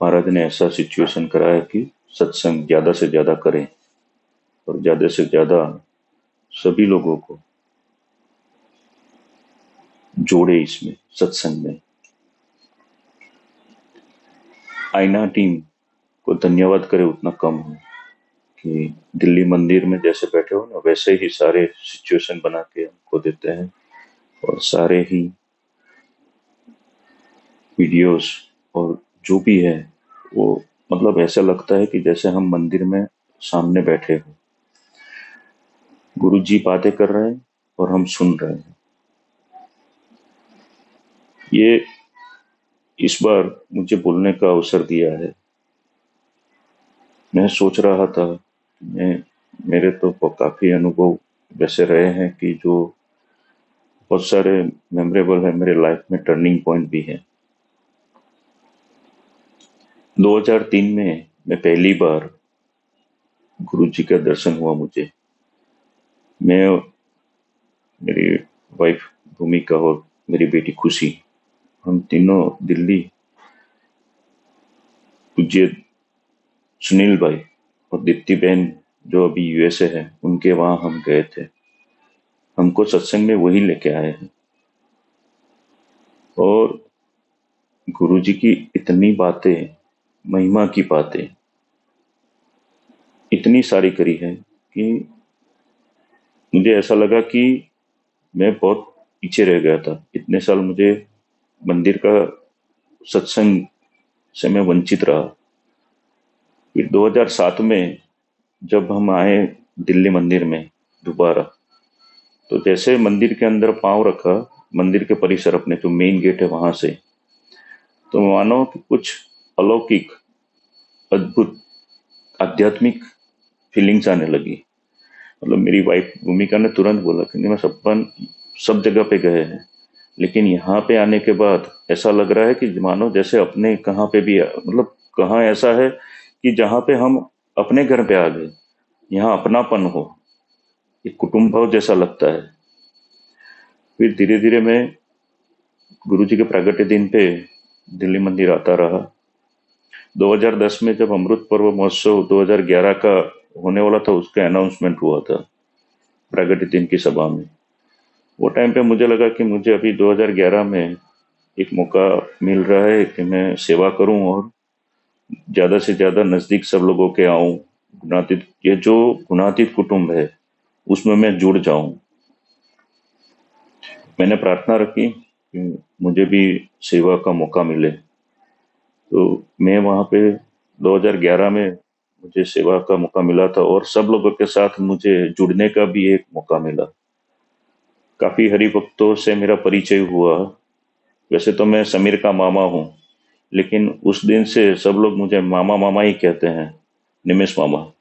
महाराज ने ऐसा सिचुएशन कराया कि सत्संग ज्यादा से ज्यादा करें और ज्यादा से ज्यादा सभी लोगों को जोड़े इसमें सत्संग में। आईना टीम को धन्यवाद करे उतना कम हो कि दिल्ली मंदिर में जैसे बैठे हो ना वैसे ही सारे सिचुएशन बना के हमको देते हैं और सारे ही वीडियोस और जो भी है वो मतलब ऐसा लगता है कि जैसे हम मंदिर में सामने बैठे हो, गुरु जी बातें कर रहे हैं और हम सुन रहे हैं। ये इस बार मुझे बोलने का अवसर दिया है। मैं सोच रहा था, मेरे तो काफी अनुभव वैसे रहे हैं कि जो बहुत सारे मेमोरेबल है, मेरे लाइफ में टर्निंग पॉइंट भी है। 2003 में मैं पहली बार गुरु जी का दर्शन हुआ मुझे। मैं, मेरी वाइफ भूमिका और मेरी बेटी खुशी, हम तीनों दिल्ली पूज्य सुनील भाई और दीप्ति बहन जो अभी यूएसए है उनके वहां हम गए थे। हमको सत्संग में वही लेके आए हैं और गुरु जी की इतनी बातें, महिमा की बातें इतनी सारी करी है कि मुझे ऐसा लगा कि मैं बहुत पीछे रह गया था। इतने साल मुझे मंदिर का सत्संग से मैं वंचित रहा। फिर 2007 में जब हम आए दिल्ली मंदिर में दोबारा, तो जैसे मंदिर के अंदर पांव रखा, मंदिर के परिसर अपने जो मेन गेट है वहां से, तो मानो कि कुछ अलौकिक अद्भुत आध्यात्मिक फीलिंग्स आने लगी। मतलब मेरी वाइफ भूमिका ने तुरंत बोला कि नहीं, मैं सब जगह पे गए हैं लेकिन यहाँ पे आने के बाद ऐसा लग रहा है कि मानो जैसे अपने कहाँ पे भी, मतलब कहाँ ऐसा है कि जहाँ पे हम अपने घर पे आ गए, यहाँ अपनापन हो, एक कुटुंब भाव जैसा लगता है। फिर धीरे धीरे मैं गुरु जी के प्रागट्य दिन पे दिल्ली मंदिर आता रहा। 2010 में जब अमृत पर्व महोत्सव 2011 का होने वाला था, उसका अनाउंसमेंट हुआ था प्रागट्य दिन की सभा में। वो टाइम पे मुझे लगा कि मुझे अभी 2011 में एक मौका मिल रहा है कि मैं सेवा करूं और ज़्यादा से ज़्यादा नज़दीक सब लोगों के आऊं। गुणातीत, ये जो गुणातीत कुटुंब है उसमें मैं जुड़ जाऊं। मैंने प्रार्थना रखी कि मुझे भी सेवा का मौका मिले। तो मैं वहाँ पे 2011 में मुझे सेवा का मौका मिला था और सब लोगों के साथ मुझे जुड़ने का भी एक मौका मिला। काफ़ी हरिभक्तों से मेरा परिचय हुआ। वैसे तो मैं समीर का मामा हूँ, लेकिन उस दिन से सब लोग मुझे मामा मामा ही कहते हैं, निमेश मामा।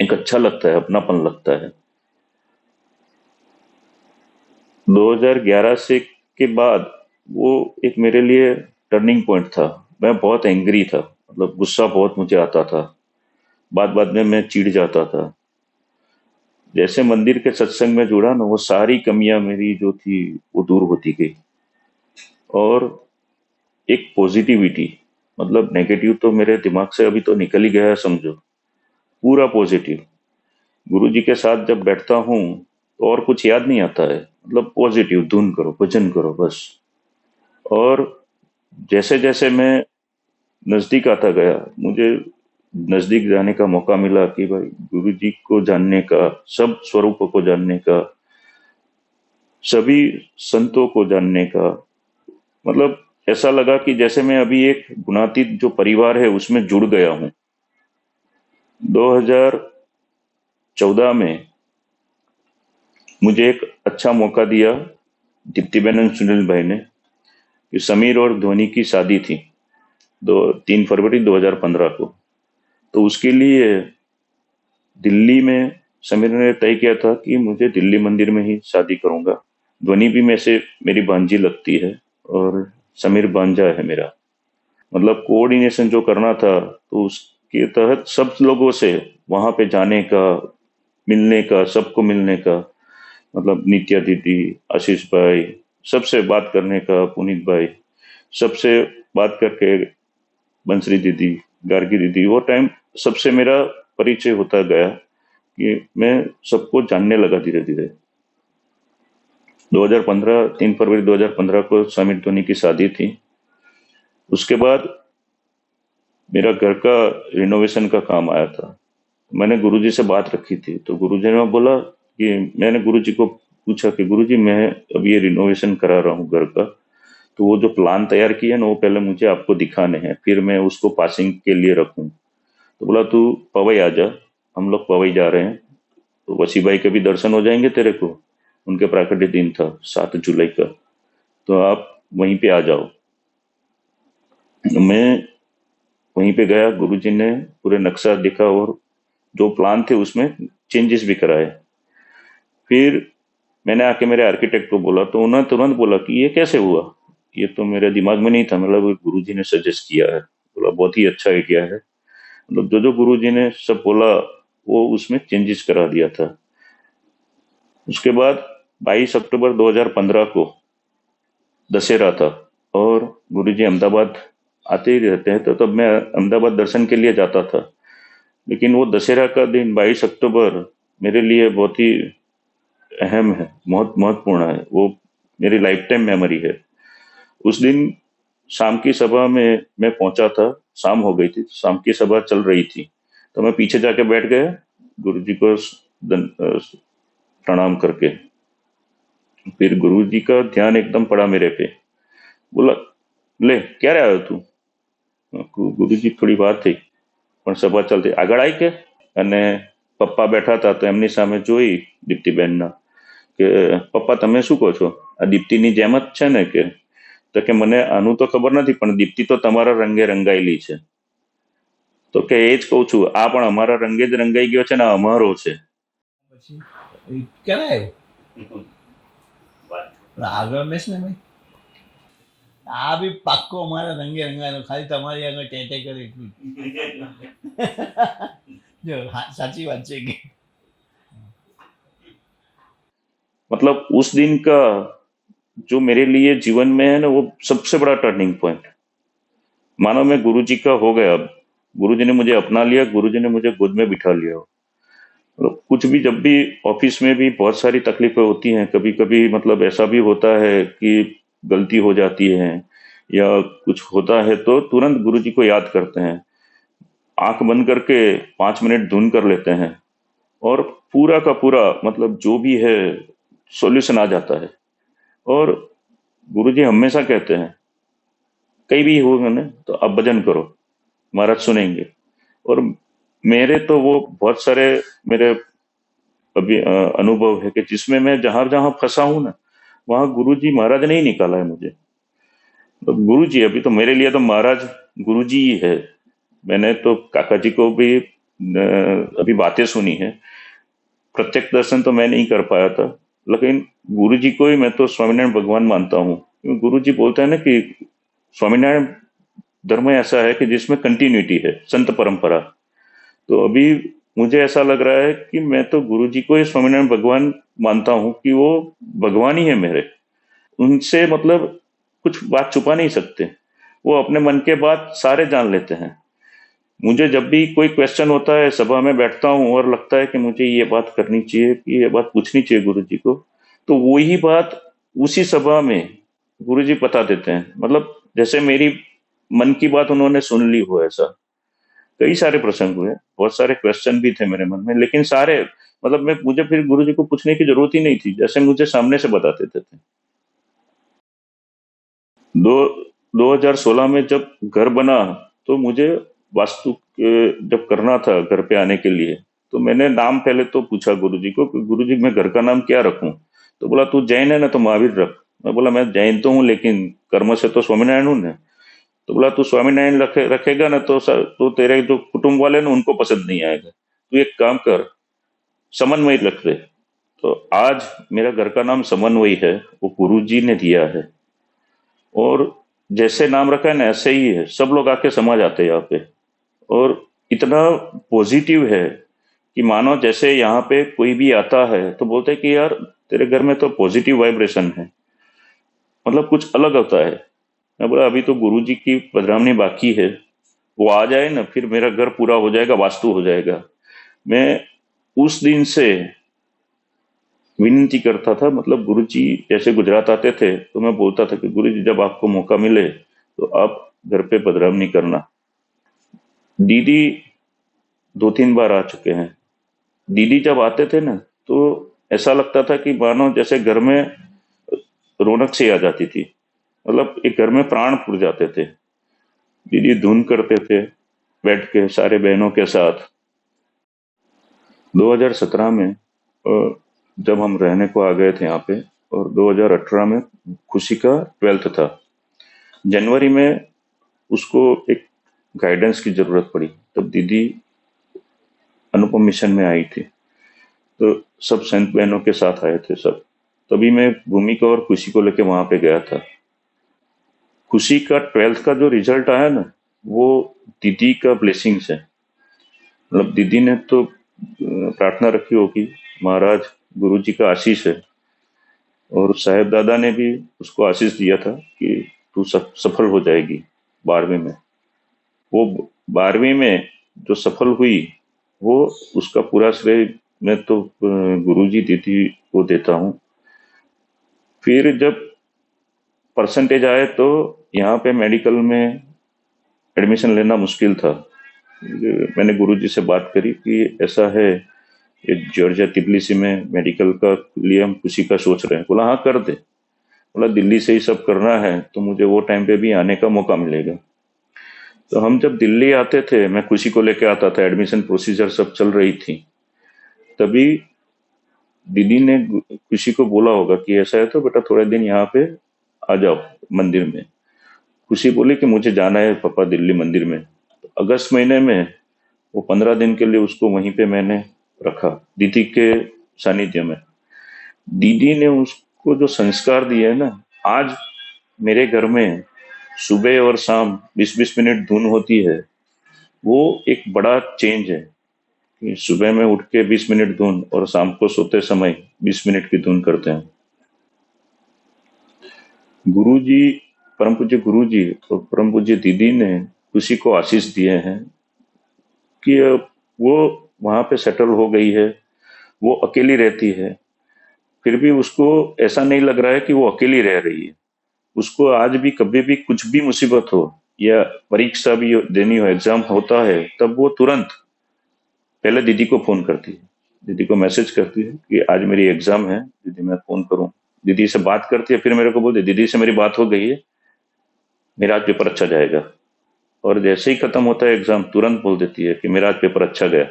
एक अच्छा लगता है, अपनापन लगता है। 2011 से के बाद वो एक मेरे लिए टर्निंग पॉइंट था। मैं बहुत एंग्री था, मतलब गुस्सा बहुत मुझे आता था, बात बात में मैं चिढ़ जाता था। जैसे मंदिर के सत्संग में जुड़ा ना, वो सारी कमियां मेरी जो थी वो दूर होती गई। और एक पॉजिटिविटी, मतलब नेगेटिव तो मेरे दिमाग से अभी तो निकल ही गया है समझो, पूरा पॉजिटिव। गुरु जी के साथ जब बैठता हूँ तो और कुछ याद नहीं आता है, मतलब पॉजिटिव, धुन करो, भजन करो बस। और जैसे जैसे मैं नजदीक आता गया, मुझे नजदीक जाने का मौका मिला कि भाई गुरु जी को जानने का, सब स्वरूपों को जानने का, सभी संतों को जानने का, मतलब ऐसा लगा कि जैसे मैं अभी एक गुणातीत जो परिवार है उसमें जुड़ गया हूं। 2014 में मुझे एक अच्छा मौका दिया दीप्तिबेन और सुनील भाई ने कि समीर और धोनी की शादी थी 3 फरवरी 2015 को। तो उसके लिए दिल्ली में समीर ने तय किया था कि मुझे दिल्ली मंदिर में ही शादी करूंगा। धोनी भी में से मेरी भांजी लगती है और समीर भांजा है मेरा। मतलब कोऑर्डिनेशन जो करना था तो उसके तहत सब लोगों से वहां पे जाने का, मिलने का, सबको मिलने का, मतलब नित्या दीदी, आशीष भाई, सबसे बात करने का, पुनीत भाई, सबसे बात करके, बंसरी दीदी, गार्गी दीदी, वो टाइम सबसे मेरा परिचय होता गया कि मैं सबको जानने लगा धीरे धीरे। 2015 3 फरवरी 2015 को समीर धोनी की शादी थी। उसके बाद मेरा घर का रिनोवेशन का काम आया था। मैंने गुरुजी से बात रखी थी, तो गुरुजी ने बोला कि, मैंने गुरुजी को पूछा कि गुरुजी मैं अभी ये रिनोवेशन करा रहा हूँ घर का, तो वो जो प्लान तैयार किए ना वो पहले मुझे आपको दिखाने हैं, फिर मैं उसको पासिंग के लिए रखूं। तो बोला तू पवई आ जा, हम लोग पवई जा रहे हैं, तो वसी भाई के भी दर्शन हो जाएंगे तेरे को, उनके प्राकट्य दिन था 7 जुलाई का, तो आप वहीं पे आ जाओ। मैं वहीं पे गया, गुरुजी ने पूरे नक्शा देखा और जो प्लान थे उसमें चेंजेस भी कराए। फिर मैंने आके मेरे आर्किटेक्ट को बोला, तो उन्होंने तुरंत बोला कि ये कैसे हुआ, ये तो मेरे दिमाग में नहीं था, मतलब गुरुजी ने सजेस्ट किया है। बोला बहुत ही अच्छा आइडिया है। मतलब जो जो गुरुजी ने सब बोला वो उसमें चेंजेस करा दिया था। उसके बाद 22 अक्टूबर 2015 को दशहरा था और गुरुजी अहमदाबाद आते ही रहते हैं, तो तब मैं अहमदाबाद दर्शन के लिए जाता था। लेकिन वो दशहरा का दिन 22 अक्टूबर मेरे लिए बहुत ही अहम है, बहुत महत्वपूर्ण है, वो मेरी लाइफ टाइम मेमोरी है। उस दिन शाम की सभा में मैं पहुंचा था, शाम हो गई थी, शाम की सभा चल रही थी, तो मैं पीछे जाके बैठ गया गुरुजी को प्रणाम करके। फिर गुरुजी का ध्यान एकदम पड़ा मेरे पे। बोला ले क्या रहा तू? गुरुजी થોડી વાત થઈ પણ સભા ચાલતી આગળ આવી કે, અને પપ્પા બેઠા હતા તો એમની સામે જોઈ દીપ્તિબેનના કે પપ્પા તમે શું કહો છો, આ દીપ્તિની જેમ જ છે ને કે? તો કે મને આનું તો ખબર નથી પણ દીપ્તિ તો તમારા રંગે રંગાયેલી છે. તો કે એ જ કહું છું, આ પણ અમારા રંગે જ રંગાઈ ગયો છે ને, આ અમારો છે. કરાય આગળ મેસ ને ભાઈ, આ બી પાક્કો અમારા રંગે રંગાયેલો, ખાલી તમારી આગળ ટેટે કરે એટલું જો સાચી વાત છે કે मतलब उस दिन का जो मेरे लिए जीवन में है ना, वो सबसे बड़ा टर्निंग पॉइंट। मानो मैं गुरुजी का हो गया, अब गुरुजी ने मुझे अपना लिया, गुरुजी ने मुझे गोद में बिठा लिया। मतलब कुछ भी, जब भी ऑफिस में भी बहुत सारी तकलीफें होती हैं, कभी कभी मतलब ऐसा भी होता है कि गलती हो जाती है या कुछ होता है तो तुरंत गुरुजी को याद करते हैं, आंख बंद करके 5 मिनट धुन कर लेते हैं और पूरा का पूरा मतलब जो भी है सॉल्यूशन आ जाता है। और गुरुजी हमेशा कहते हैं, कहीं भी हो मैंने तो आप भजन करो, महाराज सुनेंगे। और मेरे तो वो बहुत सारे मेरे अभी अनुभव है कि जिसमें मैं जहां जहां फंसा हूं ना, वहां गुरुजी महाराज ने ही निकाला है मुझे। तो गुरुजी अभी तो मेरे लिए तो महाराज गुरुजी ही है। मैंने तो काका जी को भी अभी बातें सुनी है, प्रत्यक्ष दर्शन तो मैं नहीं कर पाया था, लेकिन गुरुजी को ही मैं तो स्वामीनारायण भगवान मानता हूँ। गुरुजी बोलते हैं ना कि स्वामीनारायण धर्म ऐसा है कि जिसमें कंटिन्यूटी है, संत परंपरा। तो अभी मुझे ऐसा लग रहा है कि मैं तो गुरुजी को ही स्वामीनारायण भगवान मानता हूँ कि वो भगवान ही है मेरे। उनसे मतलब कुछ बात छुपा नहीं सकते, वो अपने मन के बात सारे जान लेते हैं। मुझे जब भी कोई क्वेश्चन होता है, सभा में बैठता हूँ और लगता है कि मुझे ये बात करनी चाहिए, कि ये बात पूछनी चाहिए गुरुजी को, तो वही बात उसी सभा में गुरुजी बता देते हैं। मतलब जैसे मेरी मन की बात उन्होंने सुन ली हो, ऐसा कई सारे प्रसंग हुए। बहुत सारे क्वेश्चन भी थे मेरे मन में, लेकिन सारे मतलब मुझे फिर गुरुजी को पूछने की जरूरत ही नहीं थी, जैसे मुझे सामने से बता देते थे। 2016 में जब घर बना तो मुझे वास्तु जब करना था घर पे आने के लिए, तो मैंने नाम पहले तो पूछा गुरुजी को कि गुरुजी मैं घर का नाम क्या रखूं। तो बोला तू जैन है ना तो महावीर रख। मैं बोला मैं जैन तो हूँ लेकिन कर्म से तो स्वामीनारायण हूँ ना। तो बोला तू स्वामीनारायण रखेगा ना तो तेरे जो कुटुंब वाले ना उनको पसंद नहीं आएगा, तू एक काम कर समन्वय रख दे। तो आज मेरा घर का नाम समन्वय है, वो गुरुजी ने दिया है। और जैसे नाम रखा है ना ऐसे ही है, सब लोग आके समा जाते हैं यहाँ पे। और इतना पॉजिटिव है कि मानो जैसे यहाँ पे कोई भी आता है तो बोलते हैं कि यार तेरे घर में तो पॉजिटिव वाइब्रेशन है, मतलब कुछ अलग होता है। मैं बोला अभी तो गुरुजी की पधरामनी बाकी है, वो आ जाए ना फिर मेरा घर पूरा हो जाएगा, वास्तु हो जाएगा। मैं उस दिन से विनती करता था, मतलब गुरुजी जैसे गुजरात आते थे तो मैं बोलता था कि गुरुजी जब आपको मौका मिले तो आप घर पे पधरामनी करना। दीदी 2-3 बार आ चुके हैं। दीदी जब आते थे ना तो ऐसा लगता था कि मानो जैसे घर में रौनक सी आ जाती थी, मतलब एक घर में प्राण फूट जाते थे। दीदी धुन करते थे बैठ के सारे बहनों के साथ। 2017 में जब हम रहने को आ गए थे यहाँ पे, और 2018 में खुशी का 12th था। जनवरी में उसको एक गाइडेंस की जरूरत पड़ी, तब दीदी अनुपम मिशन में आई थी। तो सब संत बहनों के साथ आए थे सब, तभी मैं भूमिका और खुशी को लेके वहां पे गया था। खुशी का 12th का जो रिजल्ट आया ना, वो दीदी का ब्लेसिंग्स है। मतलब दीदी ने तो प्रार्थना रखी होगी, महाराज गुरुजी का आशीष है, और साहेब दादा ने भी उसको आशीष दिया था कि तू सफल हो जाएगी 12वीं में। वो 12वीं में जो सफल हुई वो उसका पूरा श्रेय मैं तो गुरुजी दीदी को देता हूँ। फिर जब परसेंटेज आए तो यहाँ पे मेडिकल में एडमिशन लेना मुश्किल था। मैंने गुरुजी से बात करी कि ऐसा है, ये जॉर्जिया तिबलिसी में मेडिकल का लिए हम खुशी का सोच रहे हैं। बोला हाँ कर दे। बोला दिल्ली से ही सब करना है तो मुझे वो टाइम पे भी आने का मौका मिलेगा। तो हम जब दिल्ली आते थे, मैं खुशी को लेके आता था, एडमिशन प्रोसीजर सब चल रही थी, तभी दीदी ने खुशी को बोला होगा कि ऐसा है तो बेटा थोड़े दिन यहाँ पे आ जाओ मंदिर में। खुशी बोली कि मुझे जाना है पापा दिल्ली मंदिर में। तो अगस्त महीने में वो 15 दिन के लिए उसको वहीं पे मैंने रखा दीदी के सानिध्य में। दीदी ने उसको जो संस्कार दिए ना, आज मेरे घर में सुबह और शाम 20-20 मिनट धुन होती है। वो एक बड़ा चेंज है कि सुबह में उठ के 20 मिनट धुन और शाम को सोते समय 20 मिनट की धुन करते हैं। गुरुजी, परम पूज्य गुरुजी और परम पूज्य दीदी ने खुशी को आशीष दिए हैं कि वो वहां पे सेटल हो गई है, वो अकेली रहती है, फिर भी उसको ऐसा नहीं लग रहा है कि वो अकेली रह रही है। उसको आज भी कभी भी कुछ भी मुसीबत हो या परीक्षा भी देनी हो, एग्जाम होता है, तब वो तुरंत पहले दीदी को फोन करती है, दीदी को मैसेज करती है कि आज मेरी एग्जाम है, दीदी मैं फोन करूं दीदी से बात करती है, फिर मेरे को बोलती दीदी से मेरी बात हो गई है, मेरा आज पेपर अच्छा जाएगा। और जैसे ही खत्म होता है एग्जाम, तुरंत बोल देती है कि मेरा आज पेपर अच्छा गया।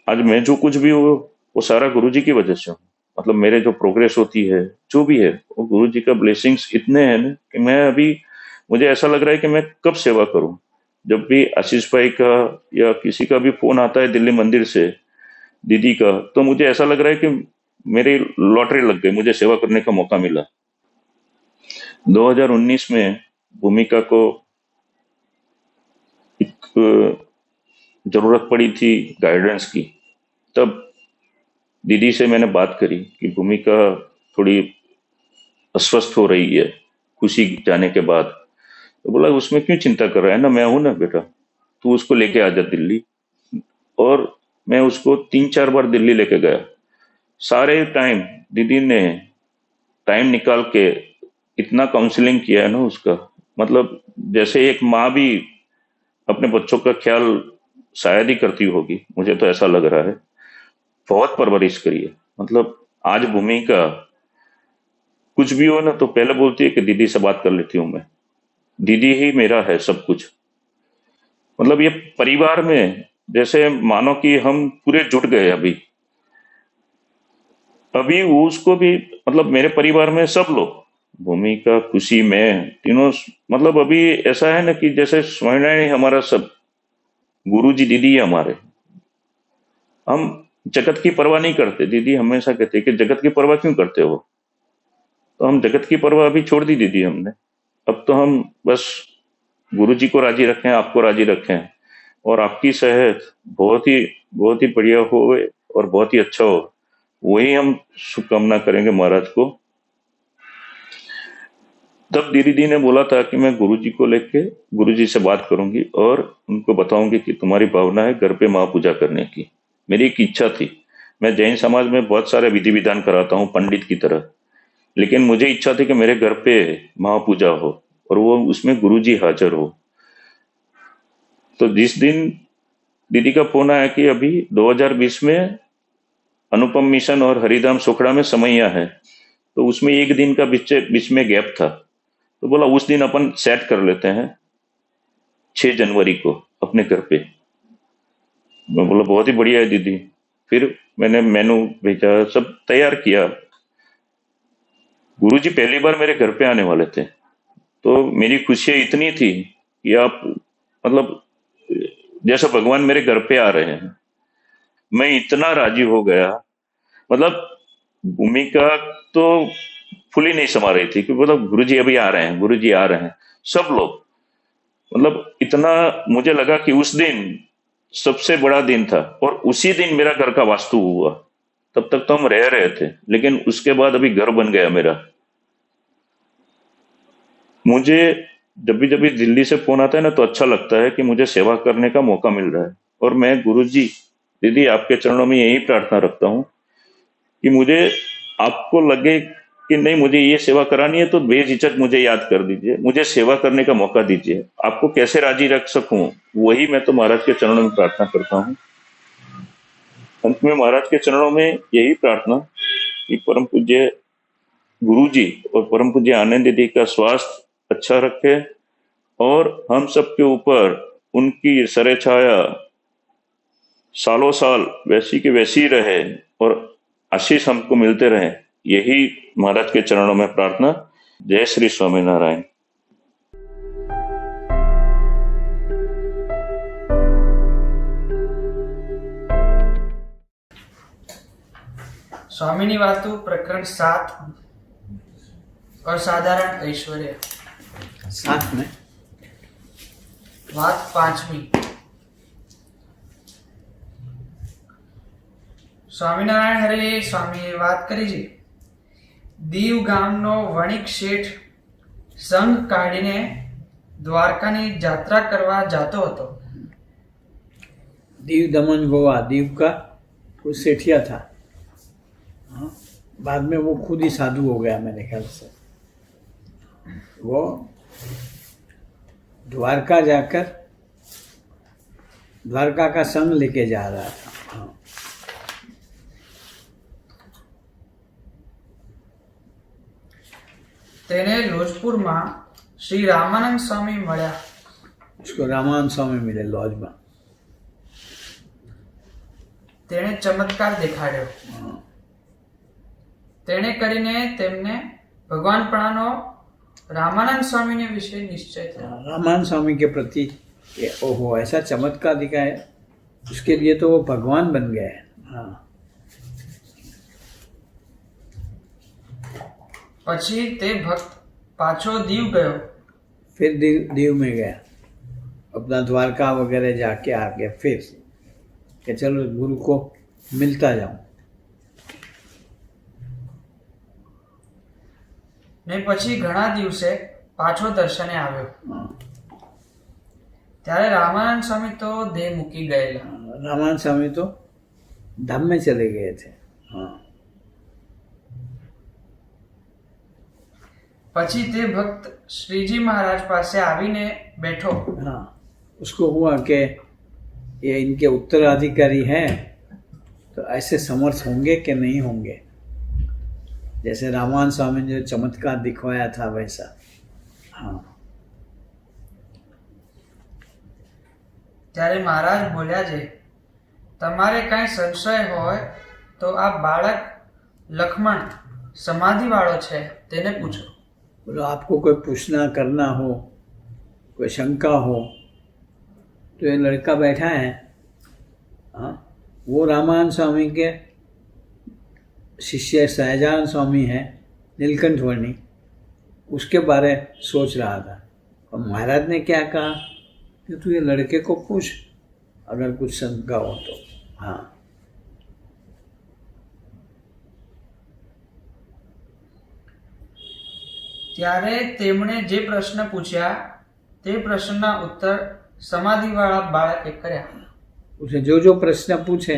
आज मैं जो कुछ भी हूँ वो सारा गुरुजी की वजह से हूँ। मतलब मेरे जो प्रोग्रेस होती है, जो भी है, वो गुरुजी का ब्लेसिंग्स इतने हैं ना कि मैं अभी, मुझे ऐसा लग रहा है कि मैं कब सेवा करूं। जब भी आशीष भाई का या किसी का भी फोन आता है दिल्ली मंदिर से दीदी का, तो मुझे ऐसा लग रहा है कि मेरी लॉटरी लग गई, मुझे सेवा करने का मौका मिला। 2019 में भूमिका को एक जरूरत पड़ी थी गाइडेंस की, तब दीदी से मैंने बात करी कि भूमिका थोड़ी अस्वस्थ हो रही है खुशी जाने के बाद। तो बोला उसमें क्यों चिंता कर रहा है, ना मैं हूं ना बेटा, तू उसको लेके आ जा दिल्ली। और मैं उसको 3-4 बार दिल्ली लेके गया। सारे टाइम दीदी ने टाइम निकाल के इतना काउंसलिंग किया है ना उसका, मतलब जैसे एक माँ भी अपने बच्चों का ख्याल शायद ही करती होगी, मुझे तो ऐसा लग रहा है। बहुत परवरिश करी है। मतलब आज भूमिका कुछ भी हो ना तो पहले बोलती है कि दीदी से बात कर लेती हूँ मैं, दीदी ही मेरा है सब कुछ। मतलब ये परिवार में जैसे मानो कि हम पूरे जुट गए। अभी वो उसको भी, मतलब मेरे परिवार में सब लोग, भूमिका, खुशी, मैं, तीनों, मतलब अभी ऐसा है ना कि जैसे स्वामीनारायण हमारा सब, गुरुजी दीदी है हमारे। हम जगत की परवाह नहीं करते। दीदी हमेशा कहते कि जगत की परवाह क्यों करते हो, तो हम जगत की परवाह अभी छोड़ दी दीदी हमने। अब तो हम बस गुरुजी को राजी रखें, आपको राजी रखें, और आपकी सेहत बहुत ही बढ़िया हो और बहुत ही अच्छा हो, वही हम शुभकामना करेंगे महाराज को। तब दीदी ने बोला था कि मैं गुरुजी को लेके गुरुजी से बात करूंगी और उनको बताऊंगी कि तुम्हारी भावना है घर पे महापूजा करने की। मेरी एक इच्छा थी, मैं जैन समाज में बहुत सारे विधि विधान कराता हूँ पंडित की तरह, लेकिन मुझे इच्छा थी कि मेरे घर पे महापूजा हो और वो उसमें गुरुजी हाजिर हो। तो जिस दिन दीदी का फोन आया कि अभी 2020 में अनुपम मिशन और हरिधाम सोखड़ा में समैया है, तो उसमें एक दिन का बीच में गैप था, तो बोला उस दिन अपन सेट कर लेते हैं 6 जनवरी को अपने घर पे। मैं बोला बहुत ही बढ़िया है दीदी। फिर मैंने मेनू भेजा, सब तैयार किया। गुरुजी पहली बार मेरे घर पे आने वाले थे, तो मेरी खुशी इतनी थी कि आप, मतलब जैसे भगवान मेरे घर पे आ रहे हैं, मैं इतना राजी हो गया। मतलब भूमिका तो फुल ही नहीं समा रही थी कि मतलब गुरुजी अभी आ रहे हैं, गुरुजी आ रहे हैं, सब लोग। मतलब इतना मुझे लगा कि उस दिन सबसे बड़ा दिन था और उसी दिन मेरा घर का वास्तु हुआ। तब तक तो हम रह रहे थे, लेकिन उसके बाद अभी घर बन गया मेरा। मुझे जब भी दिल्ली से फोन आता है ना तो अच्छा लगता है कि मुझे सेवा करने का मौका मिल रहा है। और मैं गुरुजी दीदी आपके चरणों में यही प्रार्थना रखता हूँ कि मुझे, आपको लगे कि नहीं मुझे ये सेवा करानी है तो बेझिझक मुझे याद कर दीजिए, मुझे सेवा करने का मौका दीजिए। आपको कैसे राजी रख सकूं, वही मैं तो महाराज के चरणों में प्रार्थना करता हूँ। अंत में महाराज के चरणों में यही प्रार्थना कि परम पूज्य गुरुजी और परम पूज्य आनंद दीदी का स्वास्थ्य अच्छा रखे और हम सबके ऊपर उनकी सरे छाया सालों साल वैसी की वैसी रहे और आशीष हमको मिलते रहे, यही महाराज के चरणों में प्रार्थना। जय श्री स्वामीनारायण। स्वामिनी वास्तु प्रकरण 7 असाधारण ऐश्वर्य। 7 में વાત 5મી। સ્વામિનારાયણ હરે સ્વામીએ વાત કરી છે, દીવ ગામનો વણિક શેઠ સંઘ કાઢીને દ્વારકાની જાત્રા કરવા જાતો હતો। दीव दमन गोवा, दीव का कोई सेठिया था। हाँ, बाद में वो खुद ही साधु हो गया मेरे ख्याल से। वो द्वारका जाकर द्वारका का संग लेके जा रहा था। हाँ। તેને લોજપુરમાં શ્રી રામાનંદ સ્વામી મળ્યા. उसको रामानंद स्वामी मिले लॉज में. તેણે ચમત્કાર દેખાડ્યો. તેણે કરીને તેમને ભગવાનપણાનો रामानंद स्वामी ने विषय निश्चय था. रामानंद स्वामी के प्रति ओहो ऐसा चमत्कार दिखाया, उसके लिए तो वो भगवान बन गए. हाँ. પછી તે ભક્ત પાછો દીવ ગયો. फिर दीव में गया, अपना द्वारका वगैरह जाके आ गया. फिर कि चलो गुरु को मिलता जाऊं. ને પછી ઘણા દિવસે પાછો દર્શને આવ્યો. ત્યારે રામાનંદ સ્વામી તો દેહ મૂકી ગયેલા. रामानंद स्वामी तो धाम में चले गए थे. हाँ. પછી તે ભક્ત શ્રીજી મહારાજ પાસે આવીને બેઠો. हाँ. उसको हुआ कि ये इनके उत्तराधिकारी हैं, तो ऐसे समर्थ होंगे कि नहीं होंगे. जैसे रामानंद स्वामी ने जो चमत्कार दिखवाया था वैसा. हाँ. ત્યારે મહારાજ બોલ્યા છે, તમારે કાંઈ સંશય હોય તો આ બાળક લક્ષ્મણ સમાધિવાળો છે તેને પૂછો. बोलो आपको कोई पूछना करना हो, कोई शंका हो, तो ये लड़का बैठा है, हाँ, वो रामानंद स्वामी के शिष्य सहजानंद स्वामी है, नीलकंठ वर्णी, उसके बारे सोच रहा था. और महाराज ने क्या कहा कि तू ये लड़के को पूछ अगर कुछ शंका हो तो. हाँ. ત્યારે તેમણે જે પ્રશ્ન પૂછ્યા તે પ્રશ્નના ઉત્તર સમાધિવાળા બાળકે કર્યા. उसे जो जो प्रश्न पूछे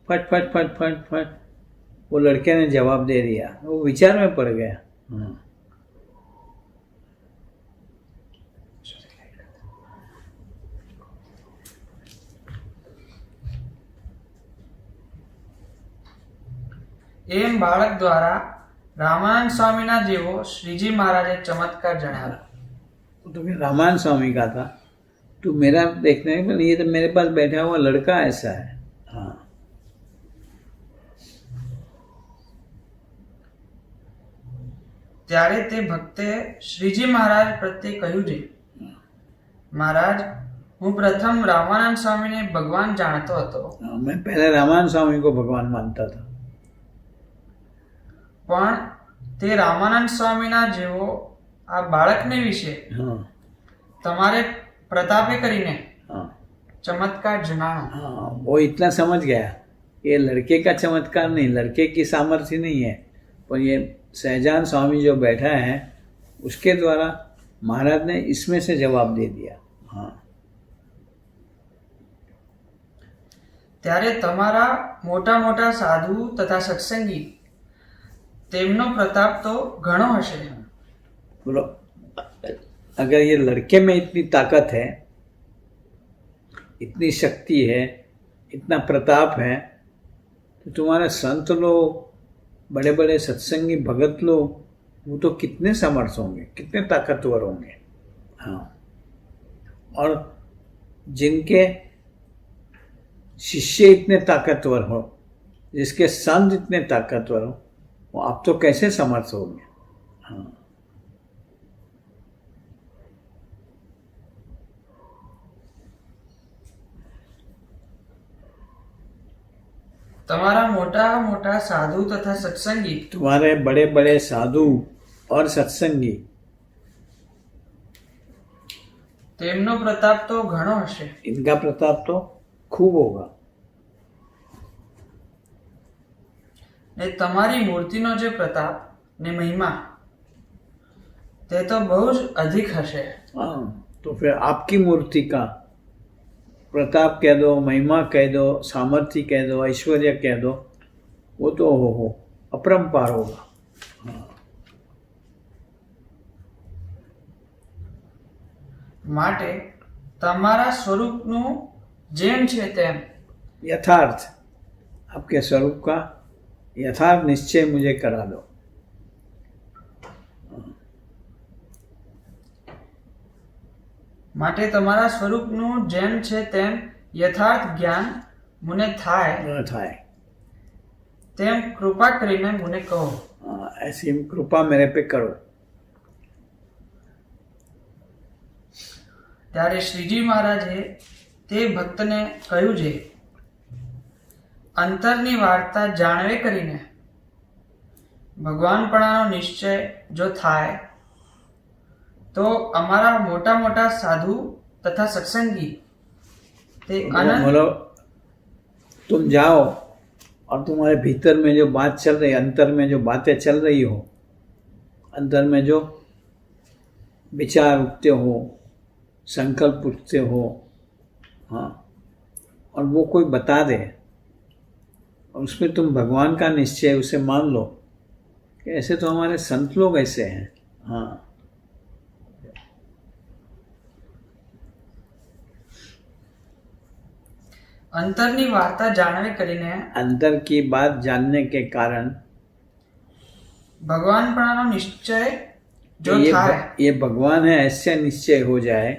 फट फट फट फट फट वो लड़के ने जवाब दे दिया. वो विचार में पड़ गया. हाँ. એમ બાળક દ્વારા રામાનંદ સ્વામીના જેવો શ્રીજી મહારાજે ચમત્કાર જણાવ્યો. तो फिर रामानंद स्वामी का था, तू मेरा देखने में ये तो मेरे पास बैठा हुआ लड़का ऐसा है. हाँ. ત્યારે તે ભક્તે શ્રીજી મહારાજ પ્રત્યે કહ્યું છે, મહારાજ હું પ્રથમ રામાનંદ સ્વામીને ભગવાન જાણતો હતો. मैं पहले रामानंद स्वामी को भगवान मानता था. પણ તે રામાનંદ સ્વામીના જેવો આ બાળકને વિશે हाँ. તમારે પ્રતાપે કરીને हाँ. ચમત્કાર જણાવો. हाँ. वो इतना समझ गया, ये लड़के का चमत्कार नहीं, लड़के की सामर्थ्य नहीं है, पर ये सहजान स्वामी जो बैठा है उसके द्वारा महाराज ने इसमें से जवाब दे दिया. हाँ. ત્યારે તમારા મોટા મોટા સાધુ તથા સત્સંગી તેમનો પ્રતાપ તો ઘણો હશે. बोलो अगर ये लड़के में इतनी ताकत है, इतनी शक्ति है, इतना प्रताप है, तो तुम्हारे संत लोग, बड़े बड़े सत्संगी भगत लोग, वो तो कितने समर्थ होंगे, कितने ताकतवर होंगे. हाँ. और जिनके शिष्य इतने ताकतवर हो, जिसके संत इतने ताकतवर हो, वो आप तो कैसे समर्थ होंगे. हाँ. તમારા મોટા મોટા સાધુ તથા સત્સંગી तुम्हारे बड़े बड़े साधु और सत्संगी, તેમનો પ્રતાપ તો ઘણો હશે. इनका प्रताप तो खूब होगा. ને તમારી મૂર્તિનો જે પ્રતાપ ને મહિમા તે તો બહુ જ અધિક હશે. हाँ. तो फिर आपकी मूर्ति का प्रताप कह दो, महिमा कह दो, सामर्थ्य कह दो, ऐश्वर्य कह दो, वो तो हो अपरंपार होगा. માટે તમારા સ્વરૂપનું જેમ છે તેમ यथार्थ आपके स्वरूप का यथार्थ निश्चय मुझे करा दो. માટે તમારા સ્વરૂપનું જેમ છે તેમ યથાર્થ જ્ઞાન મને થાય न थाए। તેમ કૃપા કરીને મને કહો। ऐसी कृपा मेरे पे करो। ત્યારે શ્રીજી મહારાજે તે ભક્તને કહ્યું છે, અંતરની વાર્તા જાણવે કરીને ભગવાનપણાનો નિશ્ચય જો થાય તો અમારા મોટા મોટા સાધુ તથા સત્સંગી તે અનંત बोलो तुम जाओ और तुम्हारे भीतर में जो बात चल रही, अंतर में जो बातें चल रही हो, अंतर में जो विचार उठते हो, संकल्प उठते हो, हाँ, और वो कोई बता दे और उसमें तुम भगवान का निश्चय उसे मान लो कि ऐसे तो हमारे संत लोग ऐसे हैं। हाँ, અંતરની વાર્તા જાણવે કરીને अंतर की बात जानने के कारण ભગવાનપણાનો નિશ્ચય જો થાય ये भगवान है ऐसे निश्चय हो जाए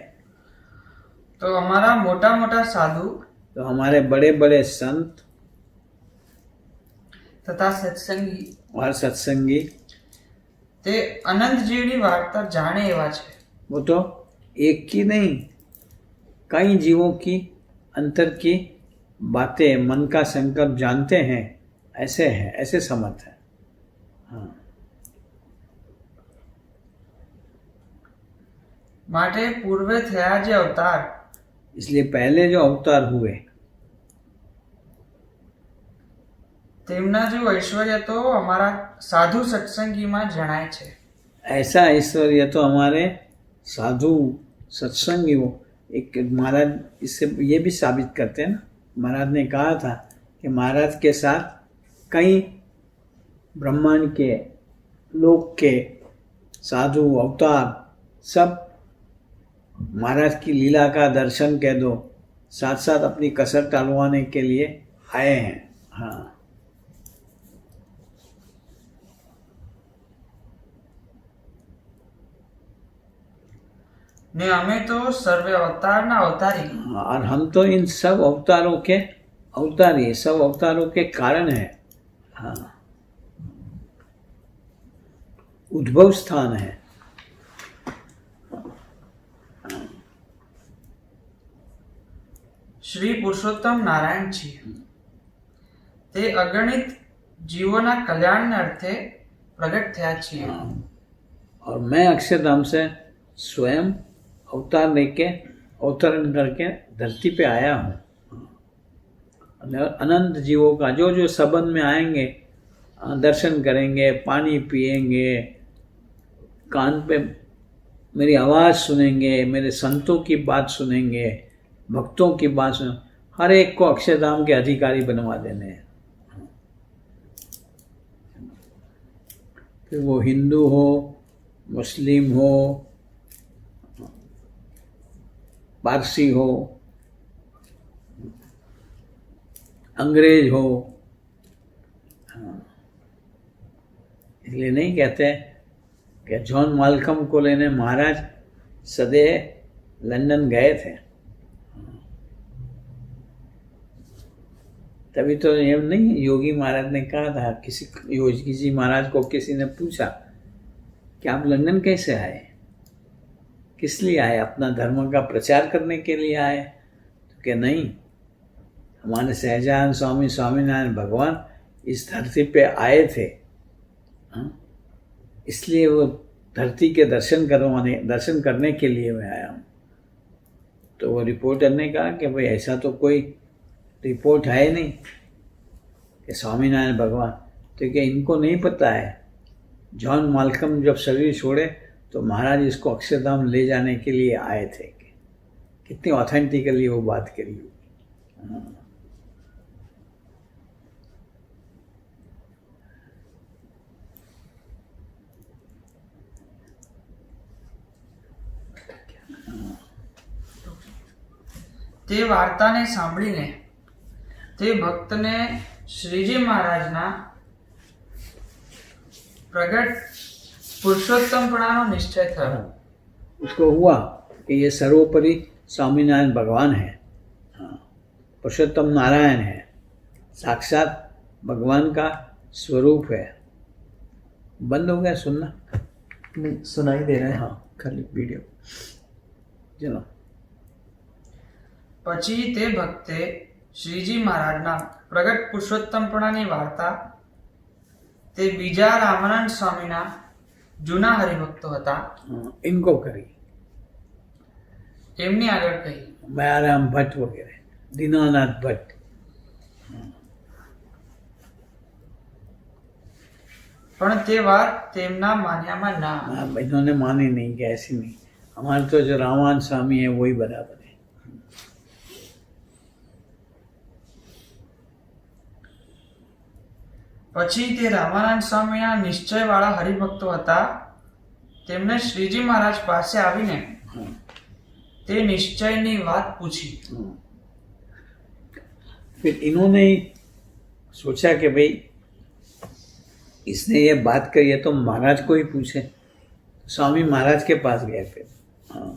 તો અમારા મોટા મોટા સાધુ तो हमारे बड़े बड़े संत તથા સત્સંગી और सत्संगी તે અનંત જીવની વાર્તા જાણે એવા છે। वो तो एक की नहीं कई जीवों की अंतर की बातें मन का संकल्प जानते हैं, ऐसे हैं, ऐसे समर्थ है। हाँ, માટે પૂર્વે થયા જે અવતાર इसलिए पहले जो अवतार हुए તેમના જો ઐશ્વર્ય તો અમારા સાધુ સત્સંગીમાં જણાય છે। ऐसा ऐश्वर्य तो हमारे साधु सत्संगियों एक महाराज इससे ये भी साबित करते हैं ना। महाराज ने कहा था कि महाराज के साथ कई ब्रह्मांड के लोक के साधु अवतार सब महाराज की लीला का दर्शन कह दो, साथ साथ अपनी कसर टालवाने के लिए आए हैं। हाँ, ને અમે તો સર્વે અવતારના અવતારી और हम तो इन सब अवतारों के अवतारी, सब अवतारों के कारण है। हाँ, उद्भव स्थान है। શ્રી પુરુષોત્તમ નારાયણ છીએ તે અગણિત જીવોના કલ્યાણના અર્થે પ્રગટ થયા છીએ। और मैं अक्षरधाम से स्वयं अवतार लेके अवतरण करके धरती पे आया हूँ। अनंत जीवों का जो जो संबंध में आएंगे, दर्शन करेंगे, पानी पिएंगे, कान पे मेरी आवाज़ सुनेंगे, मेरे संतों की बात सुनेंगे, भक्तों की बात सुन, हर एक को अक्षरधाम के अधिकारी बनवा देने हैं। फिर वो हिंदू हो, मुस्लिम हो, पारसी हो, अंग्रेज हो। इसलिए नहीं कहते कि जॉन माल्कम को लेने महाराज सदैव लंदन गए थे। तभी तो ये नहीं योगी महाराज ने कहा था, किसी योगी जी महाराज को किसी ने पूछा कि आप लंदन कैसे आए, किस लिए आए, अपना धर्म का प्रचार करने के लिए आए? तो कि नहीं, हमारे सहजानंद स्वामी स्वामीनारायण भगवान इस धरती पे आए थे, इसलिए वो धरती के दर्शन करने के लिए मैं आया हूँ। तो वो रिपोर्टर ने कहा कि भाई ऐसा तो कोई रिपोर्ट है नहीं कि स्वामीनारायण भगवान, तो क्या इनको नहीं पता है जॉन माल्कम जब शरीर छोड़े तो महाराज इसको अक्षरधाम ले जाने के लिए आए थे। कितनी ऑथेंटिकली वो बात करी होगी। તે વાર્તાને સાંભળીને તે ભક્તને શ્રીજી મહારાજના પ્રગટ પુરુષોત્તમપણાનો નિશ્ચય થયો। उसको हुआ कि ये सर्वोपरि स्वामीनारायण भगवान है, हाँ, पुरुषोत्तम नारायण है, साक्षात भगवान का स्वरूप है। बंद हो गया सुनना? नहीं, सुनाई दे रहा है हाँ खाली वीडियो। चलो। પછી તે ભક્તે શ્રીજી મહારાજના પ્રગટ પુરુષોત્તમપણાની વાર્તા તે બીજા રામાનંદ સ્વામીના જૂના હરિભક્તો હતા हाँ, इनको करी, એમની આગળ કહી। मयाराम भट्ट वगैरह, दीनानाथ भट्ट। પણ તે વાત તેમના માન્યામાં ના આવી। हाँ, इन्होंने मानी नहीं कि ऐसी नहीं, हमारे तो जो रामान स्वामी है वही बराबर है। પછી તે રામાનંદ સ્વામીના નિશ્ચયવાળા હરિભક્તો હતા તેમણે શ્રીજી મહારાજ પાસે આવીને તે નિશ્ચયની વાત પૂછી। फिर इन्होंने सोचा कि भाई इसने ये बात कही है तो महाराज को ही पूछे। स्वामी महाराज के पास गए फिर। हाँ,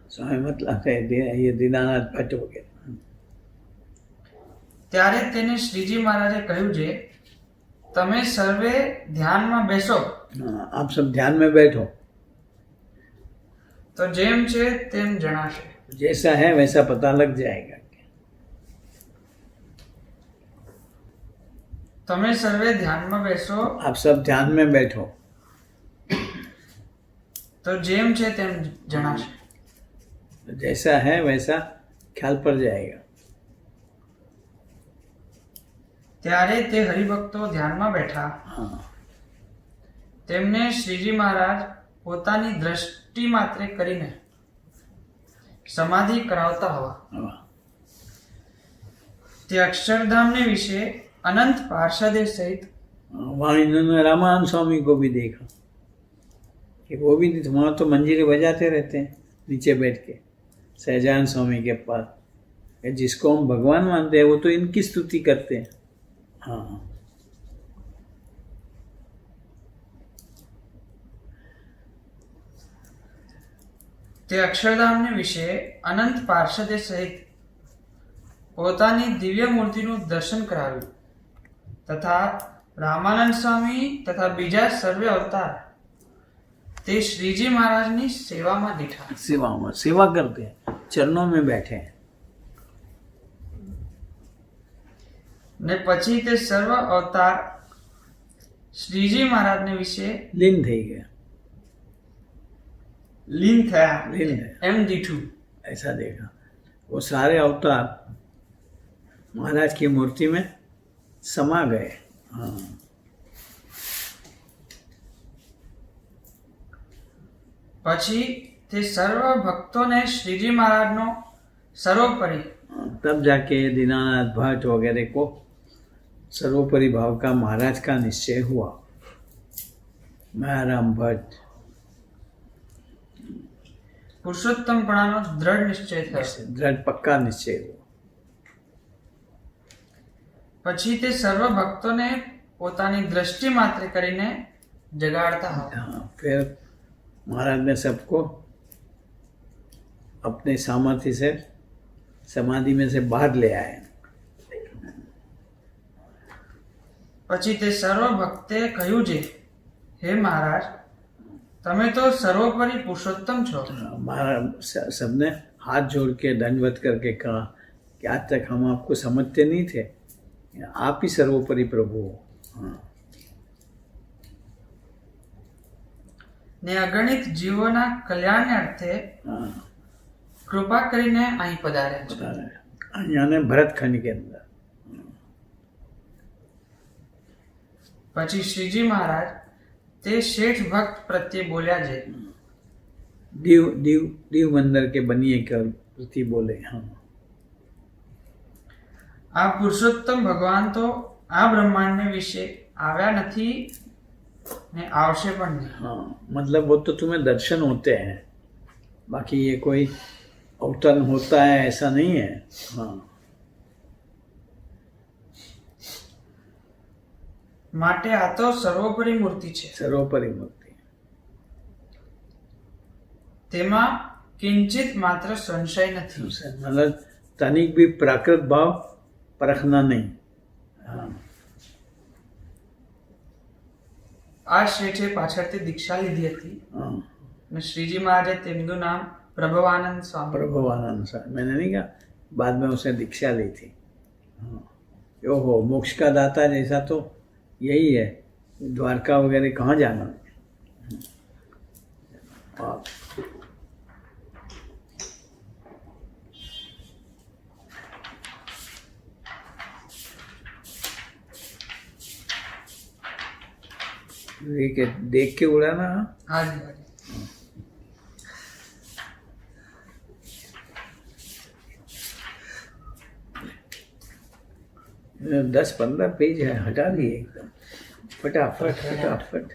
स्वामी मतलब है ये दीनानाथ भट्ट वगैरह। ત્યારે તેને શ્રીજી મહારાજે કહ્યું છે તમે સર્વે ધ્યાનમાં બેસો हाँ, आप सब ध्यान में बैठो, તો જેમ છે તેમ જણાશે। जैसा है वैसा पता लग जाएगा। તમે સર્વે ધ્યાનમાં બેસો आप सब ध्यान में बैठो, તો જેમ છે તેમ જણાશે। जैसा है वैसा ख्याल पड़ जाएगा। ત્યારે તે હરિભક્તો ધ્યાનમાં બેઠા हाँ, તેમને શ્રીજી મહારાજ પોતાની દ્રષ્ટિ માત્રે કરીને સમાધિ કરાવતા હવા। हाँ, તે અક્ષરધામને વિશે અનંત પાર્ષદે સહિત वहाँ इन्होंने रामानंद स्वामी को भी देखा कि वो भी वहाँ तो मंजीरे बजाते रहते हैं नीचे बैठ के सहजान स्वामी के पास। कि जिसको हम भगवान मानते हैं वो तो इनकी स्तुति करते हैं। हाँ, તે અક્ષરધામને વિશે અનંત પાર્ષદે સહિત પોતાની દિવ્ય મૂર્તિનું દર્શન કરાવ્યું તથા રામાનંદ સ્વામી તથા બીજા સર્વે અવતાર તે શ્રીજી મહારાજની સેવામાં દીઠા। सेवा में सेवा करते हैं, चरणों में बैठे हैं। ને પછી તે સર્વ અવતાર શ્રીજી મહારાજને વિશે लीन થઈ गया, લીન થયા लीन है, એમ દીઠું। ऐसा देखा। वो सारे अवतार महाराज की मूर्ति में समा गए। हाँ, પછી તે સર્વ ભક્તોને શ્રીજી મહારાજનો સર્વોપરી तब जाके दीनानाथ भट्ट वगैरह को सर्वोपरि भाव का महाराज का निश्चय हुआ। मयाराम भट्ट પુરુષોત્તમપણાનો દ્રઢ નિશ્ચય થયો। दृढ़ पक्का निश्चय हुआ। પછી તે સર્વ ભક્તોને પોતાની દ્રષ્ટિ માત્ર કરીને જગાડતા હતા। हाँ, फिर महाराज ने सबको अपने सामर्थ्य से समाधि में से बाहर ले आए। પછી તે સર્વ ભક્તે કહ્યું છે હે મહારાજ તમે તો સર્વોપરી પુરુષોત્તમ છો। महाराज सबने हाथ जोड़ के दंडवत करके कहा कि आज तक हम आपको समझते नहीं थे, आप ही सर्वोपरि प्रभु हो। हाँ, ને અગણિત જીવોના કલ્યાણને અર્થે हाँ, કૃપા કરીને અહીં પધાર્યા છો। बता रहे हैं। यानी भरत खंड के अंदर। પછી શ્રીજી મહારાજ તે શેઠ ભક્ત પ્રત્યે બોલ્યા છે दीव दीव दीव बंदर के बनिए कर प्रति बोले। हाँ, આ પુરુષોત્તમ ભગવાન તો આ બ્રહ્માંડને વિશે આવ્યા નથી ને આવશે પણ નહીં। हाँ, मतलब वो तो तुम्हें दर्शन होते हैं, बाकी ये कोई अवतरण होता है ऐसा नहीं है। हाँ, માટે આ તો સર્વોપરી મૂર્તિ છે। सर्वोपरि मूर्ति। તેમાં કિંચિત માત્ર સંશય નથી. मतलब तनिक भी प्राकृत भाव परखना नहीं. हाँ. આ શેઠે પાછળથી દીક્ષા લીધી હતી हाँ. અને શ્રીજી મહારાજે તેમનું નામ પ્રભવાનંદ સ્વામી. प्रभवानंद स्वामी, मैंने नहीं कहा बाद में उसने दीक्षा ली थी. हाँ. ओहो, मोक्ष का दाता जैसा तो यही है, द्वारका वगैरह कहाँ जाना. हाँ. ये के देख के उड़ाना. હાજી હાજી. 10-15 पेज है, हटा दिए एकदम फटाफट फटाफट.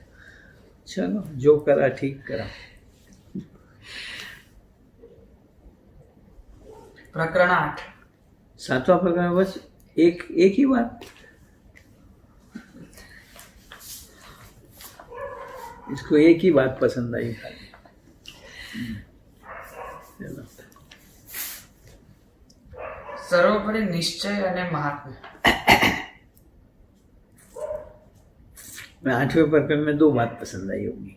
चलो, जो करा ठीक करा. પ્રકરણ 8. 7वां प्रकरण बस एक ही बात. इसको एक ही बात पसंद आई. चलो, સર્વોપરી નિશ્ચય અને મહાત્મ્ય. मैं 8वें प्रकरण में 2 बात पसंद आई होगी.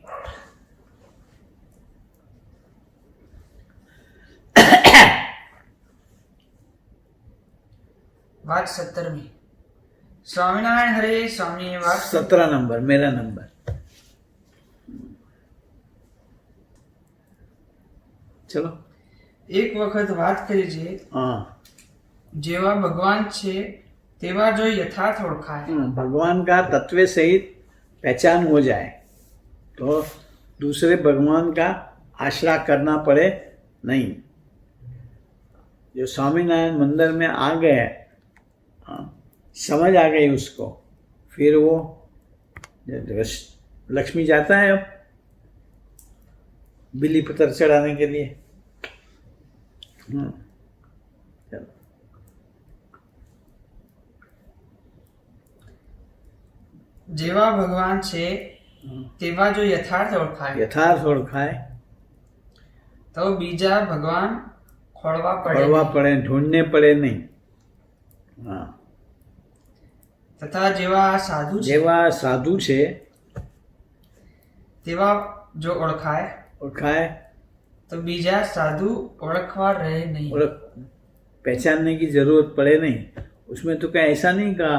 વાત 17મી. સ્વામિનારાયણ હરે સ્વામી. વાત 17 नंबर मेरा नंबर. चलो, એક વખત વાત કરી છે, हाँ. જેવા ભગવાન છે તેવા જો યથાર્થ ઓળખાય भगवान का तत्व सहित पहचान हो जाए तो दूसरे भगवान का आश्रा करना पड़े नहीं. जो स्वामीनारायण मंदिर में आ गए, हाँ, समझ आ गई उसको, फिर वो लक्ष्मी जाता है अब बिली पत्थर चढ़ाने के लिए. चलो, જેવા ભગવાન છે તેવા જો યથાર્થ ઓળખાય यथार्थ ओळखाय તો બીજા ભગવાન ખોળવા पढ़वा પડે पड़े, ढूंढने पड़े नहीं. हाँ. તથા જેવા સાધુ છે જેવા સાધુ છે તેવા જો ઓળખાય ओळखाय તો બીજા સાધુ ઓળખવા રહે નહીં. और पहचानने की जरूरत पड़े नहीं. उसमें तो क्या ऐसा नहीं कहा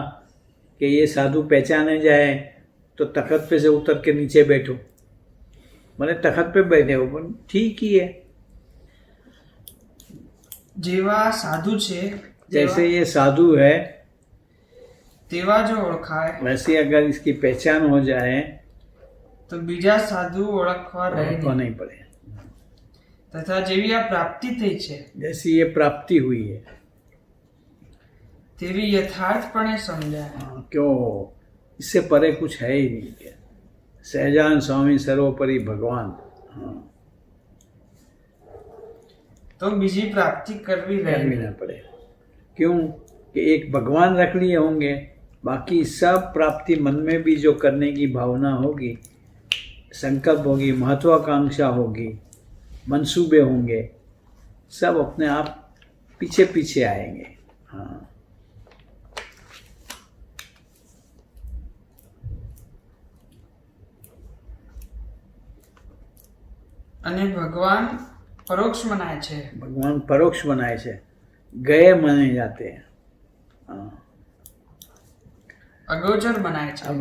कि ये साधु पहचाने जाए तो तखत पे से उतर के नीचे बैठो. मैंने तखत पे बैठे हो, पर ठीक ही है. જેવા સાધુ છે जैसे ये साधु है, તેવા જો ઓળખાય वैसे अगर इसकी पहचान हो जाए તો બીજા સાધુ ઓળખવા રહે तो નહીં. नहीं पड़े. તથા જેવી આ પ્રાપ્તિ થઈ છે जैसी ये प्राप्ति हुई है, તેવી યથાર્થપણે સમજાય. हाँ, क्यों इससे परे कुछ है ही नहीं. क्या सहजान स्वामी सर्वोपरि भगवान. हाँ, તો બીજી પ્રાપ્તિ કરવી રહે करनी નહીં. ना पड़े. क्यों कि एक भगवान रख लिए होंगे, बाकी सब प्राप्ति मन में भी जो करने की भावना होगी, संकल्प होगी, महत्वाकांक्षा होगी, मंसूबे होंगे, सब अपने आप पीछे पीछे आएंगे. हाँ. અને ભગવાન પરોક્ષ મનાય છે. भगवान परोक्ष बनाए से गए माने जाते हैं. हाँ. અગોચર મનાય છે. अब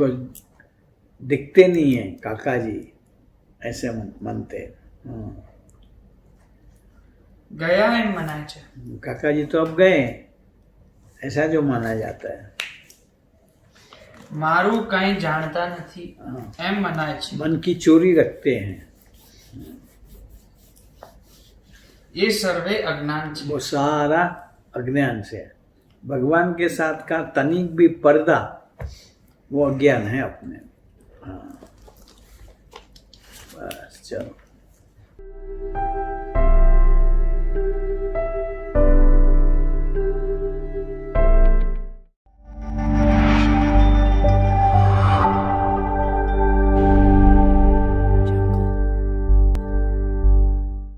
दिखते नहीं है काका जी, ऐसे मानते हैं. हाँ. ગયા એમ મનાય છે. काका जी तो अब गए, ऐसा जो माना जाता है. મારું કંઈ જાણતા નથી हाँ. એમ મનાય છે. मन की चोरी रखते हैं. એ સર્વે અજ્ઞાન છે. वो सारा अज्ञान से है. भगवान के साथ का तनिक भी पर्दा वो अज्ञान है अपने. हाँ. बस चलो.